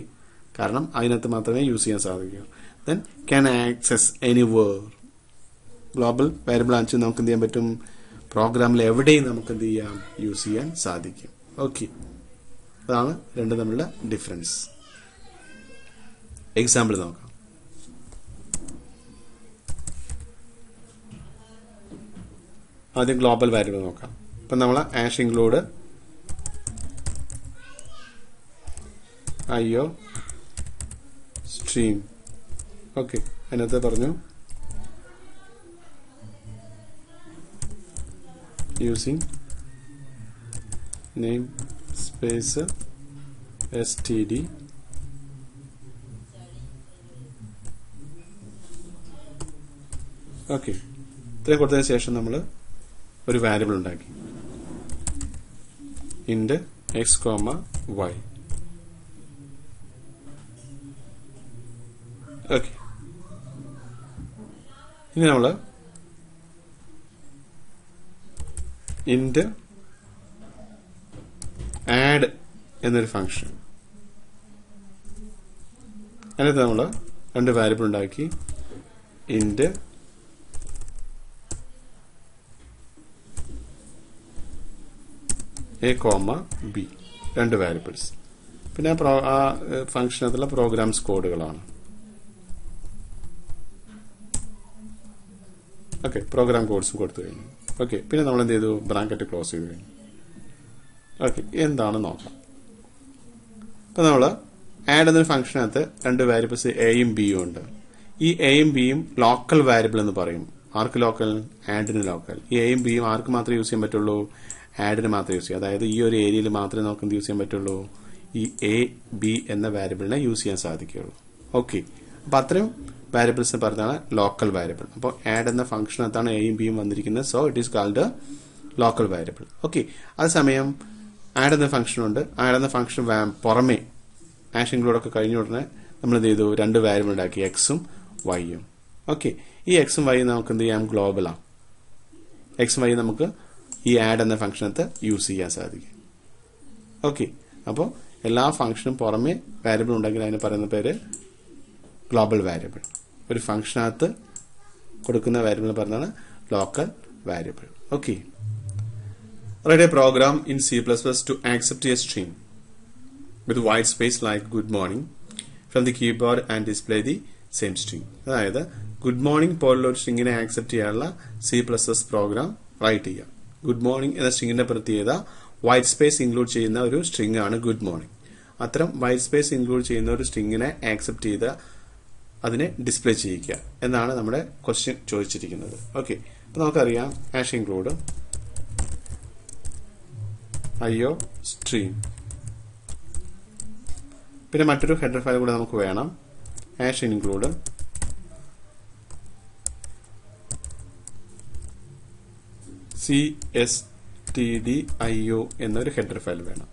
കാരണം അതിനകത്ത് മാത്രമേ യൂസ് ചെയ്യാൻ സാധിക്കൂ. Then can access anywhere. Global variable ആണെന്ന് നമുക്ക് എന്ത് ചെയ്യാൻ പറ്റും? പ്രോഗ്രാമിൽ എവിടെയും നമുക്ക് എന്ത് ചെയ്യാം? യൂസ് ചെയ്യാൻ സാധിക്കും. ഓക്കെ, അതാണ് രണ്ടും തമ്മിലുള്ള ഡിഫറൻസ്. എക്സാമ്പിൾ നോക്കാം. ആദ്യം ഗ്ലോബൽ വേരിയബിൾ നോക്കാം. ഇപ്പൊ നമ്മൾ ash include IO stream. Okay, അതിനകത്ത് പറഞ്ഞു using name space std okay, ഇത്രയും കൊടുത്തതിന് ശേഷം നമ്മൾ ഒരു വാരിയബിൾ ഉണ്ടാക്കി, ഇന്റ് x, y. ഓക്കെ, ഇനി നമ്മൾ ഇന്റ് ആഡ് എന്നൊരു ഫംഗ്ഷൻ, അതിനകത്ത് നമ്മൾ രണ്ട് വാരിയബിൾ ഉണ്ടാക്കി, ഇന്റ് a, b, രണ്ട് വാരിയബിൾസ്. പിന്നെ ആ ഫംഗ്ഷനകത്തുള്ള പ്രോഗ്രാംസ് കോഡുകളാണ്. ഓക്കെ, പ്രോഗ്രാം കോഡ്സും കൊടുത്തു കഴിഞ്ഞു. ഓക്കെ, പിന്നെ നമ്മൾ എന്ത് ചെയ്തു, ബ്രാക്കറ്റ് ക്ലോസ് ചെയ്ത് കഴിഞ്ഞു. ഓക്കെ, എന്താണെന്ന് നോക്കാം. അപ്പൊ നമ്മൾ ആഡ് എന്ന ഫംഗ്ഷനകത്ത് രണ്ട് വേരിയബിൾസ് എയും ബിയും ഉണ്ട്. ഈ എയും ബിയും ലോക്കൽ വേരിയബിൾ എന്ന് പറയും. ആർക്ക് ലോക്കൽ? ആഡിന് ലോക്കൽ. ഈ എയും ബിയും ആർക്ക് മാത്രമേ യൂസ് ചെയ്യാൻ പറ്റുള്ളൂ? ആഡിന് മാത്രമേ യൂസ് ചെയ്യാം. അതായത് ഈ ഒരു ഏരിയയിൽ മാത്രമേ നമുക്ക് എന്ത് യൂസ് ചെയ്യാൻ പറ്റുള്ളൂ? ഈ എ ബി എന്ന വേരിയബിളിനെ യൂസ് ചെയ്യാൻ സാധിക്കുകയുള്ളൂ. ഓക്കെ, അപ്പൊ അത്രയും വേരിയബിൾസ് പറഞ്ഞാണ് ലോക്കൽ വേരിയബിൾ. അപ്പോൾ ആഡ് എന്ന ഫംഗ്ഷനകത്താണ് എയും ബിയും വന്നിരിക്കുന്നത്. So it is called local variable. Okay, അതേസമയം ആഡ് എന്ന ഫംഗ്ഷൻ ഉണ്ട്. ആഡ് എന്ന ഫംഗ്ഷൻ പുറമെ ആഷ് ഇൻക്ലൂഡ് ഒക്കെ കഴിഞ്ഞ ഉടനെ നമ്മൾ എന്ത് ചെയ്തു, രണ്ട് വേരിയബിൾ ഉണ്ടാക്കി, എക്സും വൈയും. ഓക്കെ, ഈ എക്സും വൈയും നമുക്ക് എന്ത് ചെയ്യാം, ഗ്ലോബലാണ്. എക്സും വൈയും നമുക്ക് ഈ ആഡ് എന്ന ഫംഗ്ഷനകത്ത് യൂസ് ചെയ്യാൻ സാധിക്കും. ഓക്കെ, അപ്പോൾ എല്ലാ ഫംഗ്ഷനും പുറമെ വേരിയബിൾ ഉണ്ടെങ്കിൽ അതിന് പറയുന്ന പേര് ഗ്ലോബൽ വേരിയബിൾ. ഒരു ഫംഗ്ഷനകത്ത് കൊടുക്കുന്ന വേരിയബിൾ പറഞ്ഞാണ് local variable. Okay, write a program in C++ to accept a string with white space like good morning from the keyboard and display the same string. അതായത് ഗുഡ് മോർണിംഗ് പോലുള്ള ഒരു സ്ട്രിങ്ങിനെ accept ചെയ്യാനുള്ള C++ programme right ചെയ്യുക. Good morning എന്ന സ്ട്രിങ്ങിന്റെ പ്രത്യേകത white space include ചെയ്യുന്ന ഒരു string ആണ് ഗുഡ് മോർണിംഗ്. അത്തരം വൈറ്റ് സ്പേസ് ഇൻക്ലൂഡ് ചെയ്യുന്ന ഒരു സ്ട്രിങ്ങിനെ ആക്സെപ്റ്റ് ചെയ്ത് അതിനെ ഡിസ്പ്ലേ ചെയ്യിക്കുക എന്നാണ് നമ്മുടെ ക്വസ്റ്റ്യൻ ചോദിച്ചിരിക്കുന്നത്. ഓക്കെ, അപ്പൊ നമുക്കറിയാം ആഷ് ഇൻക്ലൂഡ് IO സ്ട്രീം. പിന്നെ മറ്റൊരു ഹെഡർ ഫയൽ കൂടെ നമുക്ക് വേണം, ആഷ് ഇൻക്ലൂഡ് CSTDIO എന്നൊരു ഹെഡർ ഫയൽ വേണം.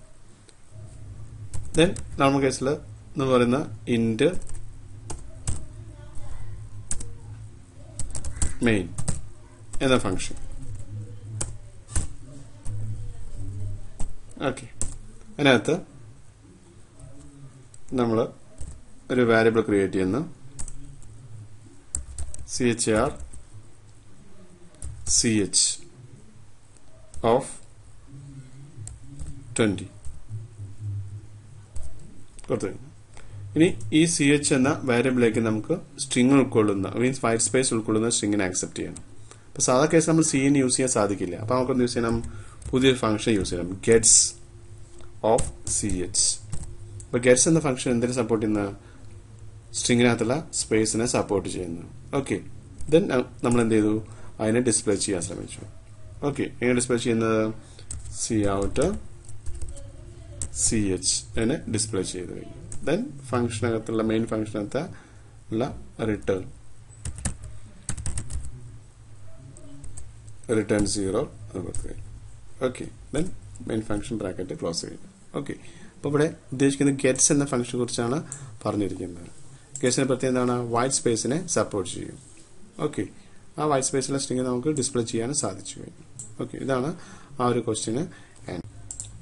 ദെൻ നമ്മുടെ കേസിൽ എന്ന് പറയുന്ന ഇന്റ് മെയിൻ എന്ന ഫംഗ്ഷൻ. ഓക്കെ, അതിനകത്ത് നമ്മൾ ഒരു വേരിയബിൾ ക്രിയേറ്റ് ചെയ്യുന്നു, CHR CH ഓഫ് 20 കൊടുത്തു. ഇനി ഈ CH എന്ന വേരിയബിളിലേക്ക് നമുക്ക് സ്ട്രിംഗ് ഉൾക്കൊള്ളുന്ന, മീൻസ് വൈറ്റ് സ്പേസ് ഉൾക്കൊള്ളുന്ന സ്ട്രിങ്ങിനെ ആക്സെപ്റ്റ് ചെയ്യണം. അപ്പൊ സാധാ കേസ് നമ്മൾ CN യൂസ് ചെയ്യാൻ സാധിക്കില്ല. അപ്പൊ നമുക്ക് യൂസ് ചെയ്യണം, പുതിയൊരു ഫംഗ്ഷൻ യൂസ് ചെയ്യണം, ഗെറ്റ്സ് ഓഫ് CH. അപ്പൊ ഗെറ്റ്സ് എന്ന ഫംഗ്ഷൻ എന്തിനെ സപ്പോർട്ട് ചെയ്യുന്ന? സ്ട്രിങ്ങിനകത്തുള്ള സ്പേസിനെ സപ്പോർട്ട് ചെയ്യുന്നു. ഓക്കെ, ദെൻ നമ്മൾ എന്ത് ചെയ്തു, അതിനെ ഡിസ്പ്ലേ ചെയ്യാൻ ശ്രമിച്ചു. ഓക്കെ, എങ്ങനെ ഡിസ്പ്ലേ ചെയ്യുന്നത്? Cout CH അതിനെ ഡിസ്പ്ലേ ചെയ്ത് കഴിഞ്ഞു. ദെൻ ഫംഗ്ഷനകത്തുള്ള മെയിൻ ഫംഗ്ഷനകത്ത് ഉള്ള റിട്ടേൺ 0 കൊടുത്തു കഴിഞ്ഞു. Okay, then main function bracket close ചെയ്തു. ഓക്കെ, അപ്പോൾ ഇവിടെ ഉദ്ദേശിക്കുന്നത് ഗെറ്റ്സ് എന്ന ഫംഗ്ഷനെ കുറിച്ചാണ് പറഞ്ഞിരിക്കുന്നത്. ഗെറ്റ്സിനെ പ്രത്യേകം എന്താണ്? വൈറ്റ് സ്പേസിനെ സപ്പോർട്ട് ചെയ്യും. ഓക്കെ, ആ വൈറ്റ് സ്പേസിലെ സ്ട്രിംഗ് നമുക്ക് ഡിസ്പ്ലേ ചെയ്യാൻ സാധിച്ചു കഴിഞ്ഞു. ഓക്കെ, ഇതാണ് ആ ഒരു question.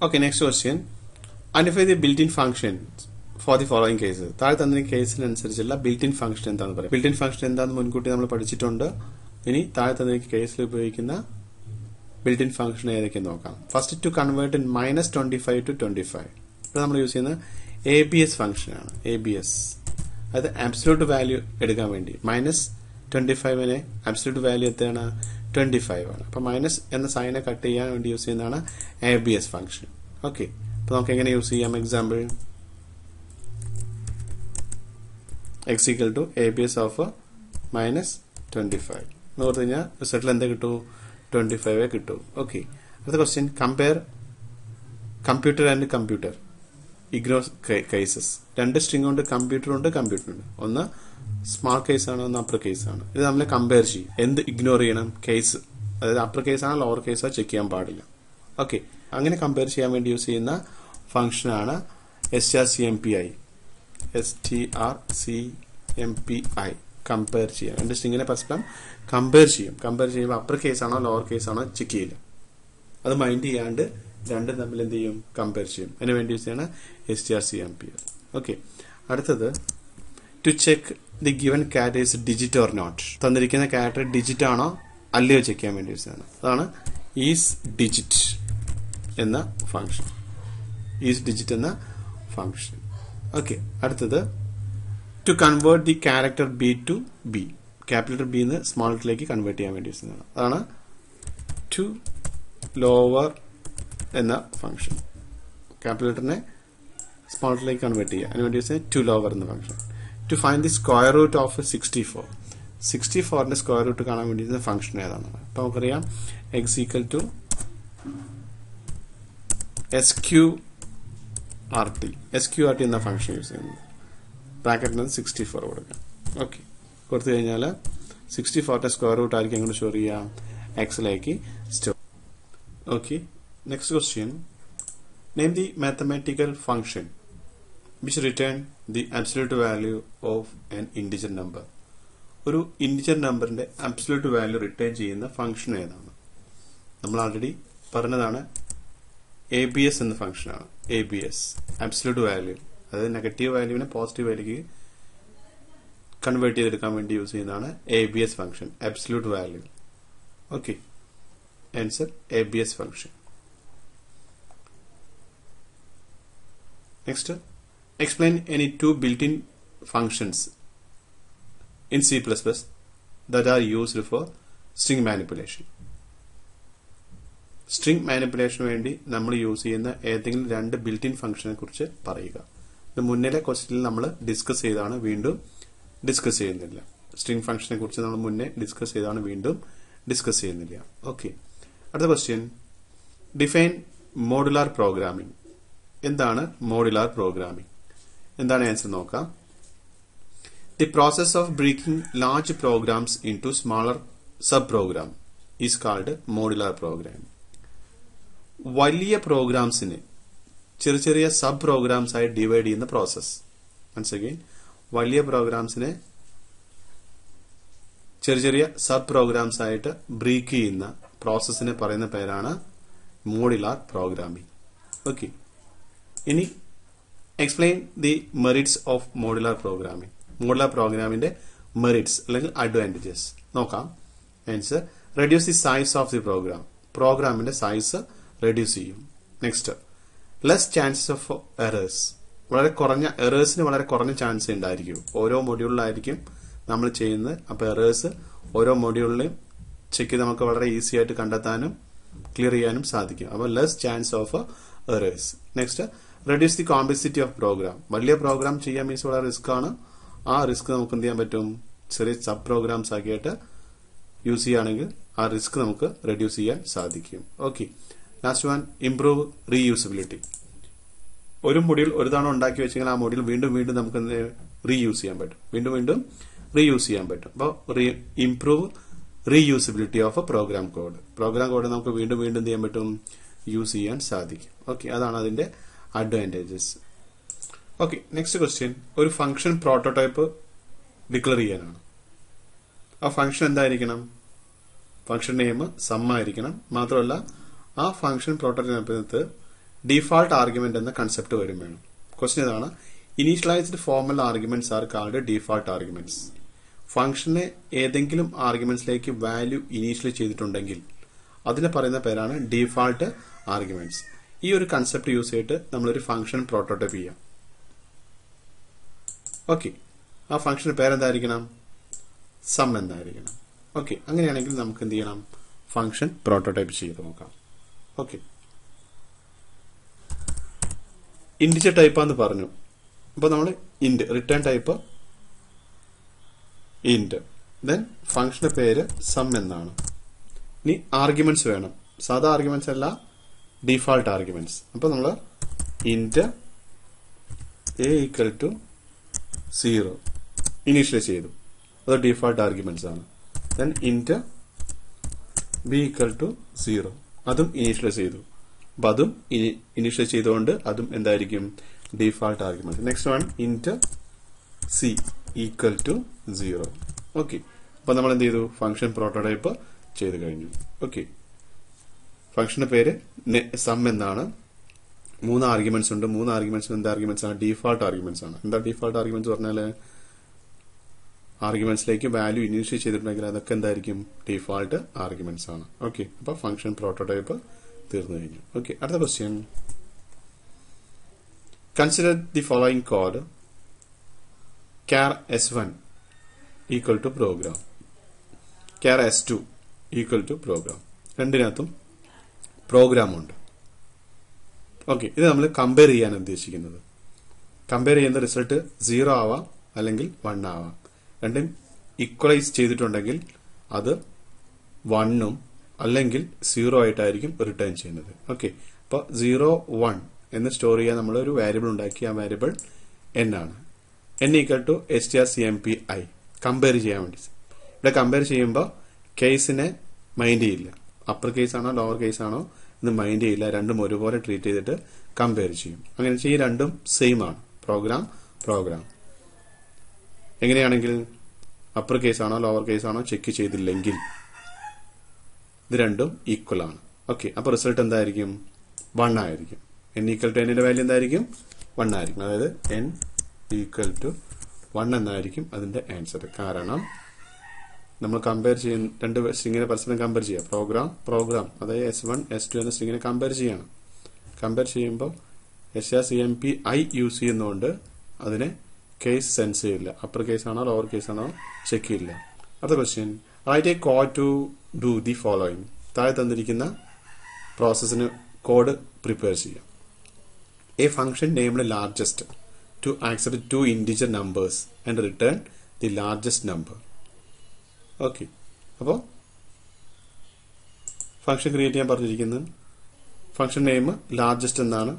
Okay, next question, identify the built in function for the following cases. താഴെ തന്നിരിക്കുന്ന കേസിനനുസരിച്ചുള്ള ബിൽറ്റ് ഇൻ ഫംഗ്ഷൻ എന്താണെന്ന് പറയാം. ബിൽറ്റ് ഇൻ ഫംഗ്ഷൻ എന്താണെന്ന് മുൻകൂട്ടി നമ്മൾ പഠിച്ചിട്ടുണ്ട്. ഇനി താഴെ തന്നിരിക്കുന്ന കേസിൽ ഉപയോഗിക്കുന്ന ബിൽറ്റ് ഇൻ ഫംഗ്ഷൻ ഏതൊക്കെ നോക്കാം. First to convert in -25 to 25. ഇവിടെ നമ്മൾ യൂസ് ചെയ്യുന്ന ABS ഫംഗ്ഷനാണ്. ABS അത് ആബ്സല്യൂട്ട് വാല്യൂ എടുക്കാൻ വേണ്ടി -25നെ ആബ്സല്യൂട്ട് വാല്യൂ എത്രയാണ്? 25 ആണ്. അപ്പൊ മൈനസ് എന്ന സൈനെ കട്ട് ചെയ്യാൻ വേണ്ടി യൂസ് ചെയ്യുന്നതാണ് ABS ഫംഗ്ഷൻ. ഓക്കെ, അപ്പൊ നമുക്ക് എങ്ങനെ യൂസ് ചെയ്യാം? Example, x equal to ABS of -25 എന്ന് പറഞ്ഞു കഴിഞ്ഞാൽ റിസൾട്ടിൽ എന്താ കിട്ടൂ? 25 കിട്ടൂ. ഓക്കെ, അടുത്ത question, compare computer and computer ignore cases. രണ്ട് സ്ട്രിംഗ് ഉണ്ട്, കമ്പ്യൂട്ടർ ഉണ്ട്, കമ്പ്യൂട്ടർ ഉണ്ട്. ഒന്ന് സ്മാൾ കേസ് ആണ്, ഒന്ന് അപ്പർ കേസ് ആണ്. ഇത് നമ്മൾ കമ്പയർ ചെയ്യും. എന്ത് ഇഗ്നോർ ചെയ്യണം? കേസ്, അതായത് അപ്പർ കേസ് ആണോ ലോവർ കേസോ ചെക്ക് ചെയ്യാൻ പാടില്ല. ഓക്കെ, അങ്ങനെ കമ്പയർ ചെയ്യാൻ വേണ്ടി യൂസ് ചെയ്യുന്ന ഫംഗ്ഷനാണ് strcmpi. strcmpi കമ്പയർ ചെയ്യാം. രണ്ട് സ്ട്രിങ്ങിനെ പരസ്പരം കമ്പയർ ചെയ്യും. കമ്പയർ ചെയ്യുമ്പോൾ അപ്പർ കേസ് ആണോ ലോവർ കേസ് ആണോ ചെക്ക് ചെയ്യില്ല. അത് മൈൻഡ് ചെയ്യാണ്ട് രണ്ടും തമ്മിൽ എന്ത് ചെയ്യും? കമ്പയർ ചെയ്യും. അതിന് വേണ്ടി യൂസ് ചെയ്യണം strcmpi. ഓക്കെ, അടുത്തത്, to check the given character is digit or not. തന്നിരിക്കുന്ന ക്യാരക്ടർ ഡിജിറ്റ് ആണോ അല്ലയോ ചെക്ക് ചെയ്യാൻ വേണ്ടി യൂസ് ചെയ്യണം. അതാണ് ഈസ് ഡിജിറ്റ് എന്ന ഫംഗ്ഷൻ. ഈസ് ഡിജിറ്റ് എന്ന ഫംഗ്ഷൻ. ഓക്കെ, അടുത്തത്, to convert the character B to B. Capital letter B നിന്ന് സ്മോൾ ലെറ്ററിലേക്ക് കൺവേർട്ട് ചെയ്യാൻ വേണ്ടി യൂസ് ചെയ്യുന്നതാണ്. അതാണ് ടു ലോവർ എന്ന ഫംഗ്ഷൻ. ക്യാപിറ്റൽ ലെറ്ററിനെ സ്മോൾ ലെറ്ററിലേക്ക് കൺവേർട്ട് ചെയ്യുക, അതിനുവേണ്ടി യൂസ് ചെയ്യുന്നത് ടു ലോവർ എന്ന function. To find the square root of 64. 64ന്റെ സ്ക്വയർ റൂട്ട് കാണാൻ വേണ്ടി ഫംഗ്ഷൻ ഏതാണ്? അപ്പൊ നമുക്കറിയാം എക്സ് ഈക്വൽ ടു SQRT എന്ന ഫംഗ്ഷൻ യൂസ് ചെയ്യുന്നത്. ബ്രാക്കറ്റിന് 64 കൊടുക്കാം. ഓക്കെ, കൊടുത്തു കഴിഞ്ഞാൽ 64ന്റെ സ്ക്വയർ റൂട്ട് ആയിരിക്കും എങ്ങനെ സ്റ്റോർ ചെയ്യാം? എക്സിലേക്ക് store. Okay, next question. Name the mathematical function which return the absolute value of an integer number. ഒരു ഇന്റിജർ നമ്പറിന്റെ അബ്സല്യൂട്ട് വാല്യൂ റിട്ടേൺ ചെയ്യുന്ന ഫംഗ്ഷൻ ഏതാണ്? നമ്മൾ ഓൾറെഡി പറഞ്ഞതാണ് ABS എന്ന ഫംഗ്ഷനാണ്. ABS അബ്സല്യൂട്ട് വാല്യൂ, അതായത് നെഗറ്റീവ് വാല്യൂവിനെ പോസിറ്റീവ് വാല്യൂക്ക് കൺവേർട്ട് ചെയ്തെടുക്കാൻ വേണ്ടി യൂസ് ചെയ്യുന്നതാണ് ABS function, absolute value. Okay, answer ABS function. Next, explain any two built-in functions in C++ that are used for string manipulation. String manipulation വേണ്ടി നമ്മൾ use ചെയ്യുന്ന ഏതെങ്കിലും രണ്ട് built-in ഫംഗ്ഷനെ കുറിച്ച് പറയുക. ഇത് മുന്നിലെ ക്വസ്റ്റ്യനിൽ നമ്മൾ ഡിസ്കസ് ചെയ്താണ്, വീണ്ടും ഡിസ്കസ് ചെയ്യുന്നില്ല. സ്ട്രിംഗ് ഫംഗ്ഷനെ കുറിച്ച് നമ്മൾ മുന്നേ ഡിസ്കസ് ചെയ്താണ്, വീണ്ടും ഡിസ്കസ് ചെയ്യുന്നില്ല. ഓക്കെ, അടുത്ത ക്വസ്റ്റ്യൻ. Define modular programming. എന്താണ് മോഡുലാർ പ്രോഗ്രാമിംഗ്? എന്താണ് ആൻസർ നോക്കാം. The process of breaking large programs into smaller sub program is called modular programming. വലിയ പ്രോഗ്രാംസിനെ ചെറിയ ചെറിയ സബ് പ്രോഗ്രാംസ് ആയി ഡിവൈഡ് ചെയ്യുന്ന പ്രോസസ്. വൺസ് അഗൈൻ, വലിയ പ്രോഗ്രാംസിനെ ചെറിയ ചെറിയ സബ് പ്രോഗ്രാംസ് ആയിട്ട് ബ്രേക്ക് ചെയ്യുന്ന പ്രോസസ്സിനെ പറയുന്ന പേരാണ് മോഡുലാർ പ്രോഗ്രാമിംഗ്. ഓക്കെ, ഇനി explain the merits of modular programming. Modular പ്രോഗ്രാമിന്റെ മെറിറ്റ്സ് അല്ലെങ്കിൽ അഡ്വാൻറ്റേജസ് നോക്കാം. Answer, reduce the size of the program. പ്രോഗ്രാമിന്റെ സൈസ് റെഡ്യൂസ് ചെയ്യും. Next, less chances of errors. വളരെ കുറഞ്ഞ എറേഴ്സിന് വളരെ കുറഞ്ഞ ചാൻസ് ഉണ്ടായിരിക്കും. ഓരോ മൊഡ്യൂളിലായിരിക്കും നമ്മൾ ചെയ്യുന്നത്. അപ്പോൾ എറേഴ്സ് ഓരോ മൊഡ്യൂളിലും ചെക്ക് ചെയ്ത് നമുക്ക് വളരെ ഈസി ആയിട്ട് കണ്ടെത്താനും ക്ലിയർ ചെയ്യാനും സാധിക്കും. അപ്പോൾ less chance of errors. Next, reduce the complexity of program. വലിയ പ്രോഗ്രാം ചെയ്യാൻ മീൻസ് വളരെ റിസ്ക് ആണ്. ആ റിസ്ക് നമുക്ക് എന്ത് ചെയ്യാൻ പറ്റും? ചെറിയ സബ് പ്രോഗ്രാംസ് ആക്കിയിട്ട് യൂസ് ചെയ്യുകയാണെങ്കിൽ ആ റിസ്ക് നമുക്ക് റെഡ്യൂസ് ചെയ്യാൻ സാധിക്കും. Okay, last one, improve reusability. ഒരു മൊഡ്യൂൾ ഒരു തവണ ഉണ്ടാക്കി വെച്ചെങ്കിൽ ആ മൊഡ്യൂൾ വീണ്ടും വീണ്ടും നമുക്ക് റീയൂസ് ചെയ്യാൻ പറ്റും, വീണ്ടും വീണ്ടും റീയൂസ് ചെയ്യാൻ പറ്റും. അപ്പോൾ improve reusability of a program code. Program code നമുക്ക് വീണ്ടും വീണ്ടും എന്ത് ചെയ്യാൻ പറ്റും? യൂസ് ചെയ്യാൻ സാധിക്കും. ഓക്കെ, അതാണ് അതിന്റെ അഡ്വാൻറ്റേജസ്. Okay, next question. ഒരു ഫംഗ്ഷൻ പ്രോട്ടോടൈപ്പ് ഡിക്ലെയർ ചെയ്യാനാണ്. ആ ഫംഗ്ഷൻ എന്തായിരിക്കണം? ഫംഗ്ഷൻ നെയിം സം ആയിരിക്കണം. മാത്രമല്ല ആ ഫംഗ്ഷൻ പ്രോട്ടോടൈപ്പിനകത്ത് ഡിഫാൾട്ട് ആർഗ്യുമെന്റ് എന്ന കൺസെപ്റ്റ് വരും വേണം. ക്വസ്റ്റ്യൻ ഇതാണ്. Initialised formal arguments are called default arguments. ഫംഗ്ഷനെ ഏതെങ്കിലും ആർഗ്യുമെന്റ്സിലേക്ക് വാല്യൂ ഇനീഷ്യലൈസ് ചെയ്തിട്ടുണ്ടെങ്കിൽ അതിനെ പറയുന്ന പേരാണ് ഡിഫാൾട്ട് ആർഗ്യുമെന്റ്സ്. ഈ ഒരു കൺസെപ്റ്റ് യൂസ് ചെയ്തിട്ട് നമ്മളൊരു ഫംഗ്ഷൻ പ്രോട്ടോടൈപ്പ് ചെയ്യാം. ഓക്കെ, ആ ഫംഗ്ഷന്റെ പേരെന്തായിരിക്കണം? സം എന്തായിരിക്കണം. ഓക്കെ, അങ്ങനെയാണെങ്കിൽ നമുക്ക് എന്ത് ചെയ്യണം? ഫംഗ്ഷൻ പ്രോട്ടോടൈപ്പ് ചെയ്ത് നോക്കാം. ഓക്കെ, ഇന്റിജർ ടൈപ്പാന്ന് പറഞ്ഞു. അപ്പൊ നമ്മൾ int return type int, then ഫംഗ്ഷന്റെ പേര് സം എന്നാണ്. ഇനി ആർഗ്യുമെന്റ്സ് വേണം. സാധാ ആർഗ്യുമെന്റ്സ് അല്ല, ഡിഫാൾട്ട് ആർഗ്യുമെന്റ്സ്. അപ്പൊ നമ്മൾ int a equal to 0 initialise ചെയ്തു, അത് ഡിഫാൾട്ട് ആർഗ്യുമെന്റ്സ് ആണ്. Then int b equal to 0 അതും ഇനീഷ്യലൈസ് ചെയ്തു. അപ്പൊ അതും ഇനീഷ്യലൈസ് ചെയ്തുകൊണ്ട് അതും എന്തായിരിക്കും? Default argument. Next one int c equal to 0. Okay, അപ്പൊ നമ്മൾ എന്ത് ചെയ്തു? ഫംഗ്ഷൻ പ്രോട്ടോടൈപ്പ് ചെയ്ത് കഴിഞ്ഞു. ഓക്കെ, ഫംഗ്ഷന്റെ പേര് സം എന്നാണ്. 3 ആർഗ്യുമെന്റ്സ് ഉണ്ട്. 3 ആർഗ്യുമെന്റ്സ് എന്ത് ആർഗ്യുമെന്റ്സ് ആണ്? ഡിഫാൾട്ട് ആർഗ്യുമെന്റ്സ് ആണ്. എന്താ ഡിഫാൾട്ട് ആർഗ്യുമെന്റ്സ് പറഞ്ഞാല് ആർഗ്യുമെന്റ്സിലേക്ക് വാല്യൂ ഇനീഷ്യലൈസ് ചെയ്തിട്ടുണ്ടെങ്കിൽ അതൊക്കെ എന്തായിരിക്കും? ഡിഫാൾട്ട് ആർഗ്യുമെന്റ്സ് ആണ്. ഓക്കെ, അപ്പൊ ഫംഗ്ഷൻ പ്രോട്ടോടൈപ്പ് തീർന്നു കഴിഞ്ഞു. ഓക്കെ, അടുത്ത question. Consider the following code char s1 equal to program. char s2 equal to program. രണ്ടിനകത്തും പ്രോഗ്രാം ഉണ്ട്. ഓക്കെ, ഇത് നമ്മൾ കമ്പയർ ചെയ്യാൻ ഉദ്ദേശിക്കുന്നത്. കമ്പയർ ചെയ്യുന്ന റിസൾട്ട് 0 ആവാം അല്ലെങ്കിൽ 1 ആവാം. രണ്ടും ഈക്വലൈസ് ചെയ്തിട്ടുണ്ടെങ്കിൽ അത് 1ഉം അല്ലെങ്കിൽ 0 ആയിട്ടായിരിക്കും റിട്ടേൺ ചെയ്യുന്നത്. ഓക്കെ, അപ്പോൾ 0, 1 എന്ന് സ്റ്റോർ ചെയ്യാൻ നമ്മൾ ഒരു വാരിയബിൾ ഉണ്ടാക്കി. ആ വാരിയബിൾ n ആണ്. n equal to strcmpi compare ചെയ്യാൻ വേണ്ടി. ഇവിടെ കമ്പയർ ചെയ്യുമ്പോൾ കേസിനെ മൈൻഡ് ചെയ്യില്ല. അപ്പർ കേസ് ആണോ ലോവർ കേസ് ആണോ എന്ന് മൈൻഡ് ചെയ്യില്ല. രണ്ടും ഒരുപോലെ ട്രീറ്റ് ചെയ്തിട്ട് കമ്പയർ ചെയ്യും. അങ്ങനെ ഈ രണ്ടും സെയിം ആണ്. പ്രോഗ്രാം എങ്ങനെയാണെങ്കിൽ അപ്പർ കേസ് ആണോ ലോവർ കേസ് ആണോ ചെക്ക് ചെയ്തില്ലെങ്കിൽ ഇത് രണ്ടും ഈക്വൽ ആണ്. ഓക്കെ, അപ്പൊ റിസൾട്ട് എന്തായിരിക്കും? 1 ആയിരിക്കും. n equal to n value എന്തായിരിക്കും? 1 ആയിരിക്കും. അതായത് n ഈക്വൽ ടു 1 എന്നായിരിക്കും അതിന്റെ ആൻസർ. കാരണം നമ്മൾ കമ്പയർ ചെയ്യുന്ന രണ്ട് സ്ട്രിങ്ങിനെ പരസ്പരം കമ്പയർ ചെയ്യാം. പ്രോഗ്രാം അതായത് s1 s2 എന്ന സ്ട്രിങ്ങിനെ കമ്പയർ ചെയ്യണം. കമ്പയർ ചെയ്യുമ്പോൾ strcmpi യൂസ് ചെയ്യുന്നതുകൊണ്ട് അതിനെ കേസ് സെൻസ് ചെയ്യില്ല. അപ്പർ കേസ് ആണോ ലോവർ കേസ് ആണോ ചെക്ക് ചെയ്യില്ല. അടുത്ത question, write a code to do the following. താഴെ തന്നിരിക്കുന്ന പ്രോസസ്സിന് കോഡ് പ്രിപ്പയർ ചെയ്യാം. A function named largest to accept 2 integer numbers and return the largest number. ഓക്കെ, അപ്പോൾ ഫംഗ്ഷൻ ക്രിയേറ്റ് ചെയ്യാൻ പറഞ്ഞിരിക്കുന്നത് ഫംഗ്ഷൻ നെയിം ലാർജസ്റ്റ് എന്നാണ്.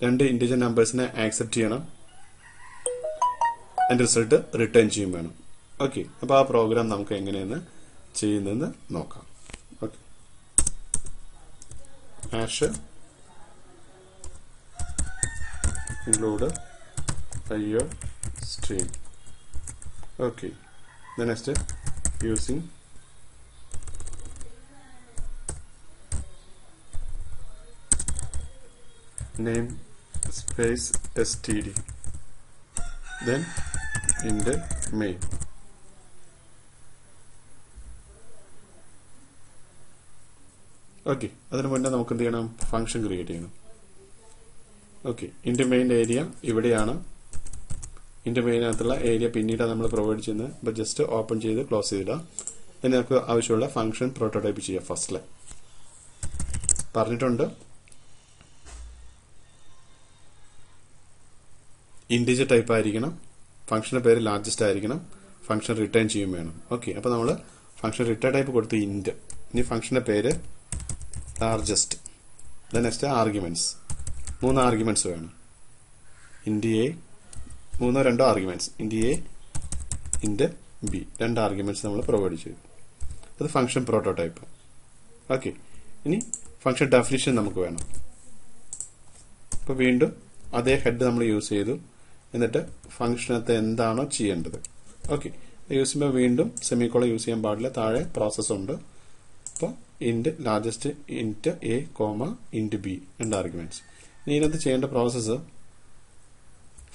2 integer നമ്പേഴ്സിനെ ആക്സെപ്റ്റ് ചെയ്യണം. അതിന്റെ റിസൾട്ട് റിട്ടേൺ ചെയ്യും വേണം. ഓക്കെ, അപ്പോൾ ആ പ്രോഗ്രാം നമുക്ക് എങ്ങനെയാണ് ചെയ്യുന്നതെന്ന് നോക്കാം. Okay, hash include your string. Okay, the next using name space std, then in the main. Okay, അതിനു മുന്നേ നമുക്ക് എന്ത് ചെയ്യണം? ഫംഗ്ഷൻ ക്രിയേറ്റ് ചെയ്യണം. ഓക്കെ, ഇന്റെ മെയിൻ ഏരിയ ഇവിടെയാണ്. ഇന്റെ മെയിനകത്തുള്ള ഏരിയ പിന്നീടാണ് നമ്മൾ പ്രൊവൈഡ് ചെയ്യുന്നത്. അപ്പോൾ ജസ്റ്റ് ഓപ്പൺ ചെയ്ത് ക്ലോസ് ചെയ്തിടാം. ഇനി നമുക്ക് ആവശ്യമുള്ള ഫംഗ്ഷൻ പ്രോട്ടോടൈപ്പ് ചെയ്യാം. ഫസ്റ്റില് പറഞ്ഞിട്ടുണ്ട് ഇന്റിജർ ടൈപ്പ് ആയിരിക്കണം, ഫംഗ്ഷന്റെ പേര് ലാർജസ്റ്റ് ആയിരിക്കണം, ഫംഗ്ഷൻ റിട്ടേൺ ചെയ്യും വേണം. ഓക്കെ, അപ്പോൾ നമ്മൾ ഫംഗ്ഷൻ റിട്ടേൺ ടൈപ്പ് കൊടുത്ത് ഇന്റ്. ഇനി ഫംഗ്ഷന്റെ പേര് ലാർജസ്റ്റ്. Next arguments. 3 ആർഗ്യുമെന്റ്സ് വേണം. Int A, 3-2 arguments. Int A, int B, 2 arguments നമ്മൾ പ്രൊവൈഡ് ചെയ്തു. അത് ഫംഗ്ഷൻ പ്രോട്ടോടൈപ്പ്. ഓക്കെ, ഇനി ഫംഗ്ഷൻ ഡെഫിനിഷൻ നമുക്ക് വേണം. അപ്പൊ വീണ്ടും അതേ ഹെഡ് നമ്മൾ യൂസ് ചെയ്തു. എന്നിട്ട് ഫംഗ്ഷനകത്ത് എന്താണോ ചെയ്യേണ്ടത്. ഓക്കെ, യൂസ് ചെയ്യുമ്പോൾ വീണ്ടും സെമിക്കോളൻ യൂസ് ചെയ്യാൻ പാടില്ല. താഴെ പ്രോസസ് ഉണ്ട്. അപ്പോൾ int largest, int A, int B, 2 arguments. ഇതിനകത്ത് ചെയ്യേണ്ട പ്രോസസ്സ്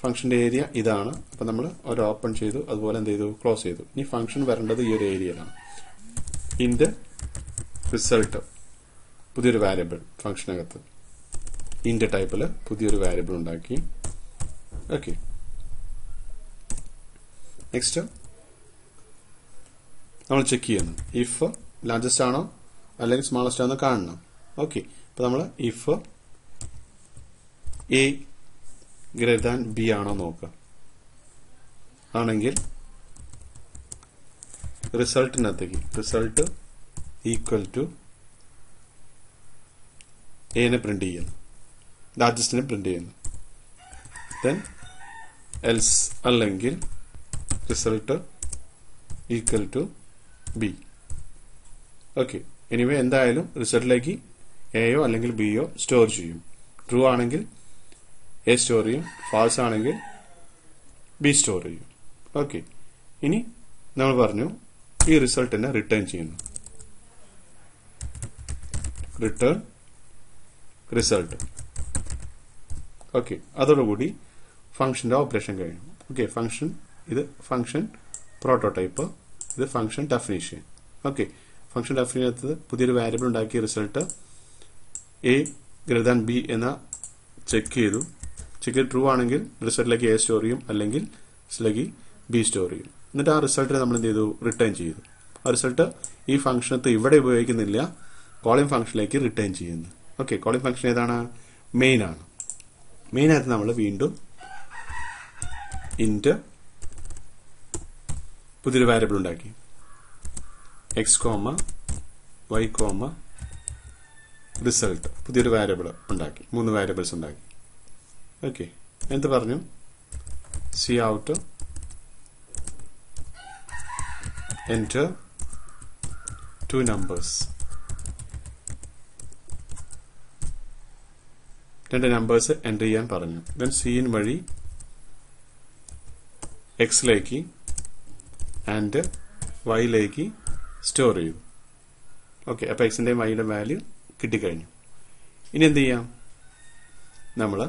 ഫംഗ്ഷന്റെ ഏരിയ ഇതാണ്. അപ്പൊ നമ്മൾ ഒരു ഓപ്പൺ ചെയ്തു, അതുപോലെ എന്ത് ചെയ്തു? ക്ലോസ് ചെയ്തു. ഇനി ഫംഗ്ഷൻ വരേണ്ടത് ഈ ഒരു ഏരിയയിലാണ്. ഇന്റ് റിസൾട്ട്, പുതിയൊരു വാരിയബിൾ ഫംഗ്ഷനകത്ത് ഇന്റ് ടൈപ്പില് പുതിയൊരു വാരിയബിൾ ഉണ്ടാക്കി. ഓക്കെ, നെക്സ്റ്റ് നമ്മൾ ചെക്ക് ചെയ്യുന്നു. ഇഫ് ലാർജസ്റ്റ് ആണോ അല്ലെങ്കിൽ സ്മാളസ്റ്റ് ആണോ കാണണം. ഓക്കെ, അപ്പൊ നമ്മൾ if a greater than b ആണോ നോക്കുക. ആണെങ്കിൽ റിസൾട്ടിനകത്തേക്ക് റിസൾട്ട് ഈക്വൽ ടു എനെ പ്രിന്റ് ചെയ്യുന്നു, ലാർജസ്റ്റിനെ പ്രിന്റ് ചെയ്യുന്നു. ദെൻ എൽസ് അല്ലെങ്കിൽ result equal to b. Okay, anyway എന്തായാലും റിസൾട്ടിലേക്ക് എയോ അല്ലെങ്കിൽ ബിയോ സ്റ്റോർ ചെയ്യും. ട്രൂ ആണെങ്കിൽ എ സ്റ്റോർ ചെയ്യും, ഫാൾസ് ആണെങ്കിൽ ബി സ്റ്റോർ ചെയ്യും. ഓക്കെ, ഇനി നമ്മൾ പറഞ്ഞു ഈ റിസൾട്ടിനെ റിട്ടേൺ ചെയ്യുന്നു. Return result. ഓക്കെ, അതോടുകൂടി ഫംഗ്ഷന്റെ ഓപ്പറേഷൻ കഴിഞ്ഞു. ഓക്കെ, ഫംഗ്ഷൻ ഇത് ഫംഗ്ഷൻ പ്രോട്ടോടൈപ്പ്, ഇത് ഫംഗ്ഷൻ ഡെഫിനിഷൻ. ഓക്കെ, ഫംഗ്ഷൻ ഡെഫിനിഷനകത്ത് പുതിയൊരു വാരിയബിൾ ഉണ്ടാക്കിയ result A greater than B എന്ന ചെക്ക് ചെയ്തു. ചെക്ക് ചെയ്ത് ട്രൂ ആണെങ്കിൽ റിസൾട്ടിലേക്ക് എ സ്റ്റോർ ചെയ്യും, അല്ലെങ്കിൽ ബി സ്റ്റോർ ചെയ്യും. എന്നിട്ട് ആ റിസൾട്ടിനെ നമ്മൾ എന്ത് ചെയ്തു? റിട്ടേൺ ചെയ്തു. റിസൾട്ട് ഈ ഫംഗ്ഷനത്ത് ഇവിടെ ഉപയോഗിക്കുന്നില്ല, കോളിംഗ് ഫംഗ്ഷനിലേക്ക് റിട്ടേൺ ചെയ്യുന്നു. ഓക്കെ, കോളിംഗ് ഫംഗ്ഷൻ ഏതാണ്? മെയിൻ ആണ്. മെയിനായിട്ട് നമ്മൾ വീണ്ടും ഇന്റ് പുതിയൊരു വാരിയബിൾ ഉണ്ടാക്കി, x comma Y comma result പുതിയൊരു വാരിയബിൾ ഉണ്ടാക്കി, 3 വാരിയബിൾസ് ഉണ്ടാക്കി. ഓക്കെ, എന്ത് പറഞ്ഞു? Cout enter 2 numbers. 2 numbers enter ചെയ്യാൻ പറഞ്ഞു. ദെൻ സീൻ വഴി എക്സിലേക്ക് ആൻഡ് വൈയിലേക്ക് സ്റ്റോർ ചെയ്തു. ഓക്കെ, അപ്പോൾ എക്സിൻ്റെയും വൈയുടെ വാല്യൂ കിട്ടിക്കഴിഞ്ഞു. ഇനി എന്ത് ചെയ്യാം? നമ്മൾ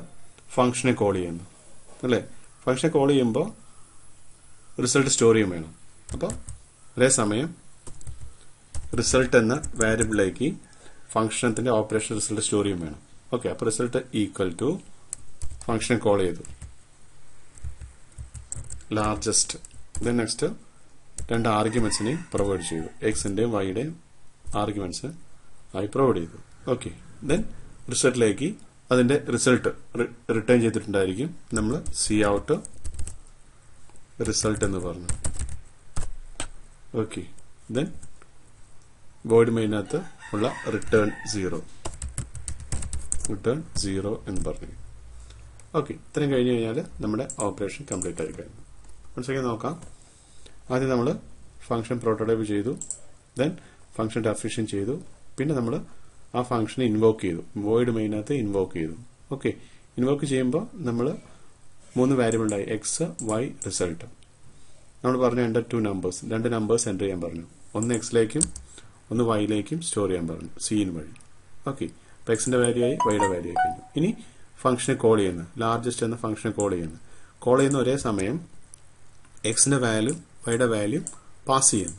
ഫംഗ്ഷനെ കോൾ ചെയ്യുന്നു അല്ലേ? ഫംഗ്ഷനെ കോൾ ചെയ്യുമ്പോൾ റിസൾട്ട് സ്റ്റോർ ചെയ്യും വേണം. അപ്പോൾ അതേസമയം റിസൾട്ട് എന്ന വാരിയബിളിലേക്ക് ഫംഗ്ഷനത്തിന്റെ ഓപ്പറേഷൻ റിസൾട്ട് സ്റ്റോർ ചെയ്യും വേണം. ഓക്കെ, അപ്പോൾ result equal to function call ചെയ്തു ലാർജസ്റ്റ്. ദെൻ നെക്സ്റ്റ് 2 ആർഗ്യുമെന്റ്സിനെ പ്രൊവൈഡ് ചെയ്തു, എക്സിന്റെയും വൈയുടെയും ആർഗ്യുമെന്റ്സ് ആയി പ്രൊവൈഡ് ചെയ്തു. ഓക്കെ, ദെൻ റിസൾട്ടിലേക്ക് അതിന്റെ റിസൾട്ട് റിട്ടേൺ ചെയ്തിട്ടുണ്ടായിരിക്കും. നമ്മൾ സി ഔട്ട് റിസൾട്ട് എന്ന് പറഞ്ഞു. ഓക്കെ, ദെൻ വോയിഡ് മെയിനകത്ത് ഉള്ള റിട്ടേൺ 0 എന്ന് പറഞ്ഞു. ഓക്കെ, ഇത്രയും കഴിഞ്ഞ് കഴിഞ്ഞാൽ നമ്മുടെ ഓപ്പറേഷൻ കംപ്ലീറ്റ് ആയി കഴിഞ്ഞു. മനസ്സിലാക്കി നോക്കാം. ആദ്യം നമ്മൾ ഫംഗ്ഷൻ പ്രോട്ടോടൈപ്പ് ചെയ്തു, ദെൻ ഫംഗ്ഷൻ ഡെഫിനിഷൻ ചെയ്തു, പിന്നെ നമ്മൾ ആ ഫംഗ്ഷനെ ഇൻവോക്ക് ചെയ്തു, വോയിഡ് മെയിനകത്ത് ഇൻവോക്ക് ചെയ്തു. ഓക്കെ, ഇൻവോക്ക് ചെയ്യുമ്പോൾ നമ്മൾ 3 വാരിയബിൾ ഉണ്ടായി, എക്സ് വൈ റിസൾട്ട്. നമ്മൾ പറഞ്ഞു എൻ്റർ 2 numbers, 2 numbers എൻ്റർ ചെയ്യാൻ പറഞ്ഞു. ഒന്ന് എക്സിലേക്കും ഒന്ന് വൈയിലേക്കും സ്റ്റോർ ചെയ്യാൻ പറഞ്ഞു സീൻ വഴി. ഓക്കെ, അപ്പോൾ എക്സിന്റെ വാല്യൂ ആയി, വൈയുടെ വാല്യൂ ആയി കഴിഞ്ഞു. ഇനി ഫംഗ്ഷനെ കോൾ ചെയ്യുന്നു, ലാർജസ്റ്റ് എന്ന ഫംഗ്ഷനെ കോൾ ചെയ്യുന്ന ഒരേ സമയം എക്സിന്റെ വാല്യൂ വൈയുടെ വാല്യൂ പാസ് ചെയ്യുന്നു.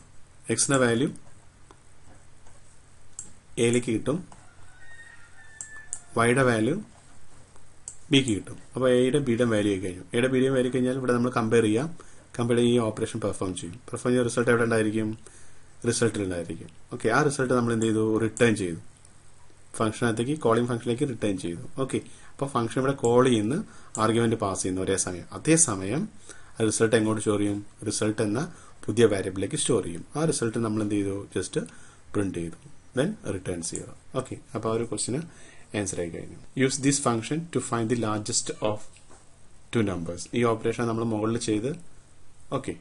എക്സിന്റെ വാല്യൂ എയിലേക്ക് കിട്ടും, വൈയുടെ വാല്യൂ ബിക്ക് കിട്ടും. അപ്പോൾ എയുടെ ബിയുടെ വാല്യൂ ആയി കഴിഞ്ഞു. എയുടെ ബിയുടെ വാല്യൂ കഴിഞ്ഞാൽ ഇവിടെ നമ്മൾ കമ്പയർ ചെയ്യാം, കമ്പയർ ഈ ഓപ്പറേഷൻ പെർഫോം ചെയ്യും. പെർഫോം ചെയ്ത റിസൾട്ട് എവിടെ ഉണ്ടായിരിക്കും? റിസൾട്ടിലുണ്ടായിരിക്കും. ഓക്കെ, ആ റിസൾട്ട് നമ്മൾ എന്ത് ചെയ്തു? റിട്ടേൺ ചെയ്തു, ഫംഗ്ഷനകത്തേക്ക് കോളിംഗ് ഫംഗ്ഷനിലേക്ക് റിട്ടേൺ ചെയ്തു. ഓക്കെ, അപ്പോൾ ഫംഗ്ഷൻ ഇവിടെ കോൾ ചെയ്യുന്ന ആർഗ്യുമെന്റ് പാസ് ചെയ്യുന്നു ഒരേ സമയം. അതേസമയം റിസൾട്ട് എങ്ങോട്ട് സ്റ്റോർ ചെയ്യും? റിസൾട്ട് എന്ന പുതിയ വാരിയബിളിലേക്ക് സ്റ്റോർ ചെയ്യും. ആ റിസൾട്ട് നമ്മൾ എന്ത് ചെയ്തു? ജസ്റ്റ് പ്രിന്റ് ചെയ്തു, ദെൻ റിട്ടേൺ 0. ഓക്കെ, അപ്പോൾ ആ ഒരു ക്വസ്റ്റിന് ആൻസർ ആയി കഴിഞ്ഞു. Use this function to find the largest of 2 numbers. ഈ ഓപ്പറേഷൻ നമ്മൾ മുകളിൽ ചെയ്ത്. ഓക്കെ,